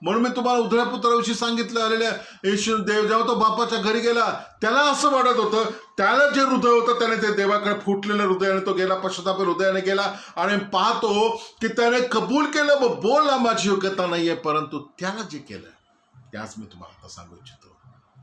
A: म्हणून मी तुम्हाला उधळ्या पुत्राविषयी सांगितलं. आलेल्या येशू देव जेव्हा तो बापाच्या घरी गेला, त्याला असं वाटत होतं, त्याला जे हृदय होतं त्याने ते देवाकडे फुटलेलं हृदयाने तो गेला, पश्चाताप हृदयाने गेला आणि पाहतो की त्याने कबूल केलं व बोलला माझी योग्यता नाहीये, परंतु त्याला जे केलं त्याच मी तुम्हाला आता सांगू इच्छितो.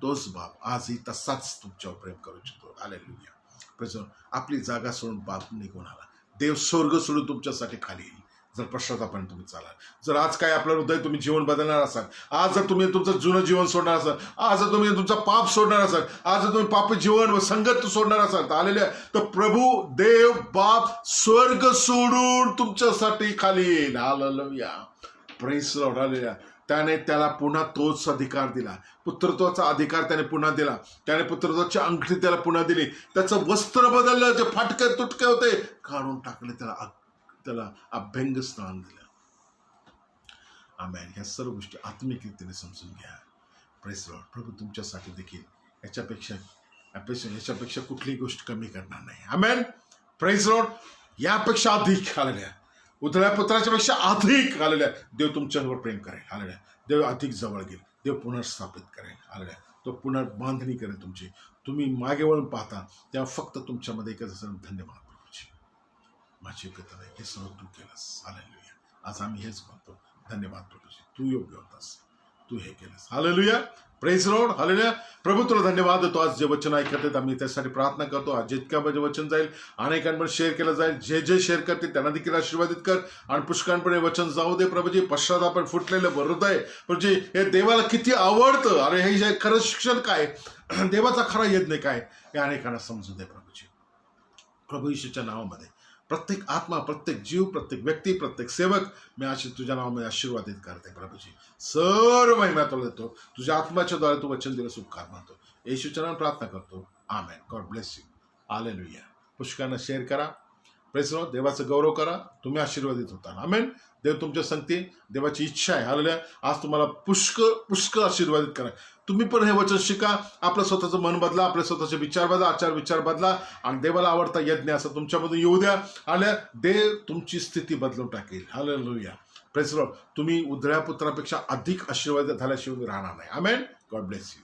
A: तोच बाप आजही तसाच तुमच्यावर प्रेम करू इच्छितो. हालेलुया. आपली जागा सोडून बाप निघून आला. देव स्वर्ग सोडून तुमच्यासाठी खाली येईल जर पश्चातापाने तुम्ही चालाल. जर आज काय आपलं हृदय तुम्ही जीवन बदलणार असाल, आज जर तुम्ही तुमचं जुनं जीवन सोडणार असाल, आज जर तुम्ही तुमचा पाप सोडणार असाल, आज जर तुम्ही पापी जीवन व संगत सोडणार असाल तर आलेल्या तर प्रभू देव बाप स्वर्ग सोडून तुमच्यासाठी खाली येईल. हालेलुया. Praise Lord. हालेलुया. त्याने त्याला पुन्हा तोच अधिकार दिला. पुत्रत्वाचा अधिकार त्याने पुन्हा दिला. त्याने पुत्रत्वाची अंगठी त्याला पुन्हा दिली. त्याचं वस्त्र बदललं, जे फाटके तुटके होते काढून टाकले, त्याला अभ्यंग स्थान दिलं. आमेन. ह्या सर्व गोष्टी आत्मिक रीतीने समजून घ्या. Praise lord. प्रभू तुमच्यासाठी देखील याच्यापेक्षा कुठलीही गोष्ट कमी करणार नाही. आमेन. Praise lord. यापेक्षा अधिक. हालेलुया. उधळ्या पुत्राच्या पेक्षा अधिक. हालेलुया. देव तुमच्यावर प्रेम करेल. हालेलुया. देव अधिक जवळ घेईल. देव पुनर्स्थापित करेल. हालेलुया. तो पुनर्बांधणी करेल तुमची. तुम्ही मागे वळून पाहता तेव्हा फक्त तुमच्यामध्ये एकच असेल, धन्यवाद प्रभूजी, माझी योग्यता नाही, हे सर्व तू केलंस. हालेलुया. आज आम्ही हेच म्हणतो, धन्यवाद प्रभूजी, तू योग्य होतास, तू हे केलंस. हालेलुया. Praise Lord. हालेलुया. प्रभू तुला धन्यवाद देतो. आज जे वचन ऐकत आम्ही त्यासाठी प्रार्थना करतो. आज जितक्या वचन जाईल अनेकांवर शेअर केलं जाईल. जे शेअर करतील त्यांना देखील आशीर्वादित कर आणि पुष्कळपणे वचन जाऊ दे प्रभूजी. पश्चाताप फुटलेलं हृदय प्रभूजी हे देवाला किती आवडतं. अरे हे खरं शिक्षण काय, देवाचा खरा यज्ञ काय हे अनेकांना समजू दे प्रभूजी. प्रभू येशूच्या नावामध्ये प्रत्येक आत्मा, प्रत्येक जीव, प्रत्येक व्यक्ती, प्रत्येक सेवक मी अशी तुझ्या नावामध्ये आशीर्वादित करते प्रभूजी. सर्व महिमा तुला देतो. तुझ्या आत्म्याच्या द्वारे तू वचन दिलं उपकार मानतो. येशूच्या नावाने प्रार्थना करतो. Amen. God bless you. Hallelujah. पुष्कळांना शेअर करा. Praise lord. देवाचा गौरव करा. तुम्ही आशीर्वादित होता. आमेन. देव तुमच्या संगती. देवाची इच्छा आहे. हालेलुया. आज तुम्हाला पुष्कळ आशीर्वादित करा. तुम्ही पण हे वचन शिका. आपलं स्वतःचं मन बदला, आपले स्वतःचे विचार बदला, आचार विचार बदला आणि देवाला आवडता यज्ञ असं तुमच्यामधून येऊ द्या. आल्या देव तुमची स्थिती बदलून टाकेल. हालेलुया. Praise lord. तुम्ही उधळ्या पुत्रापेक्षा अधिक आशीर्वाद झाल्याशिवाय राहणार नाही. आमेन. God bless you.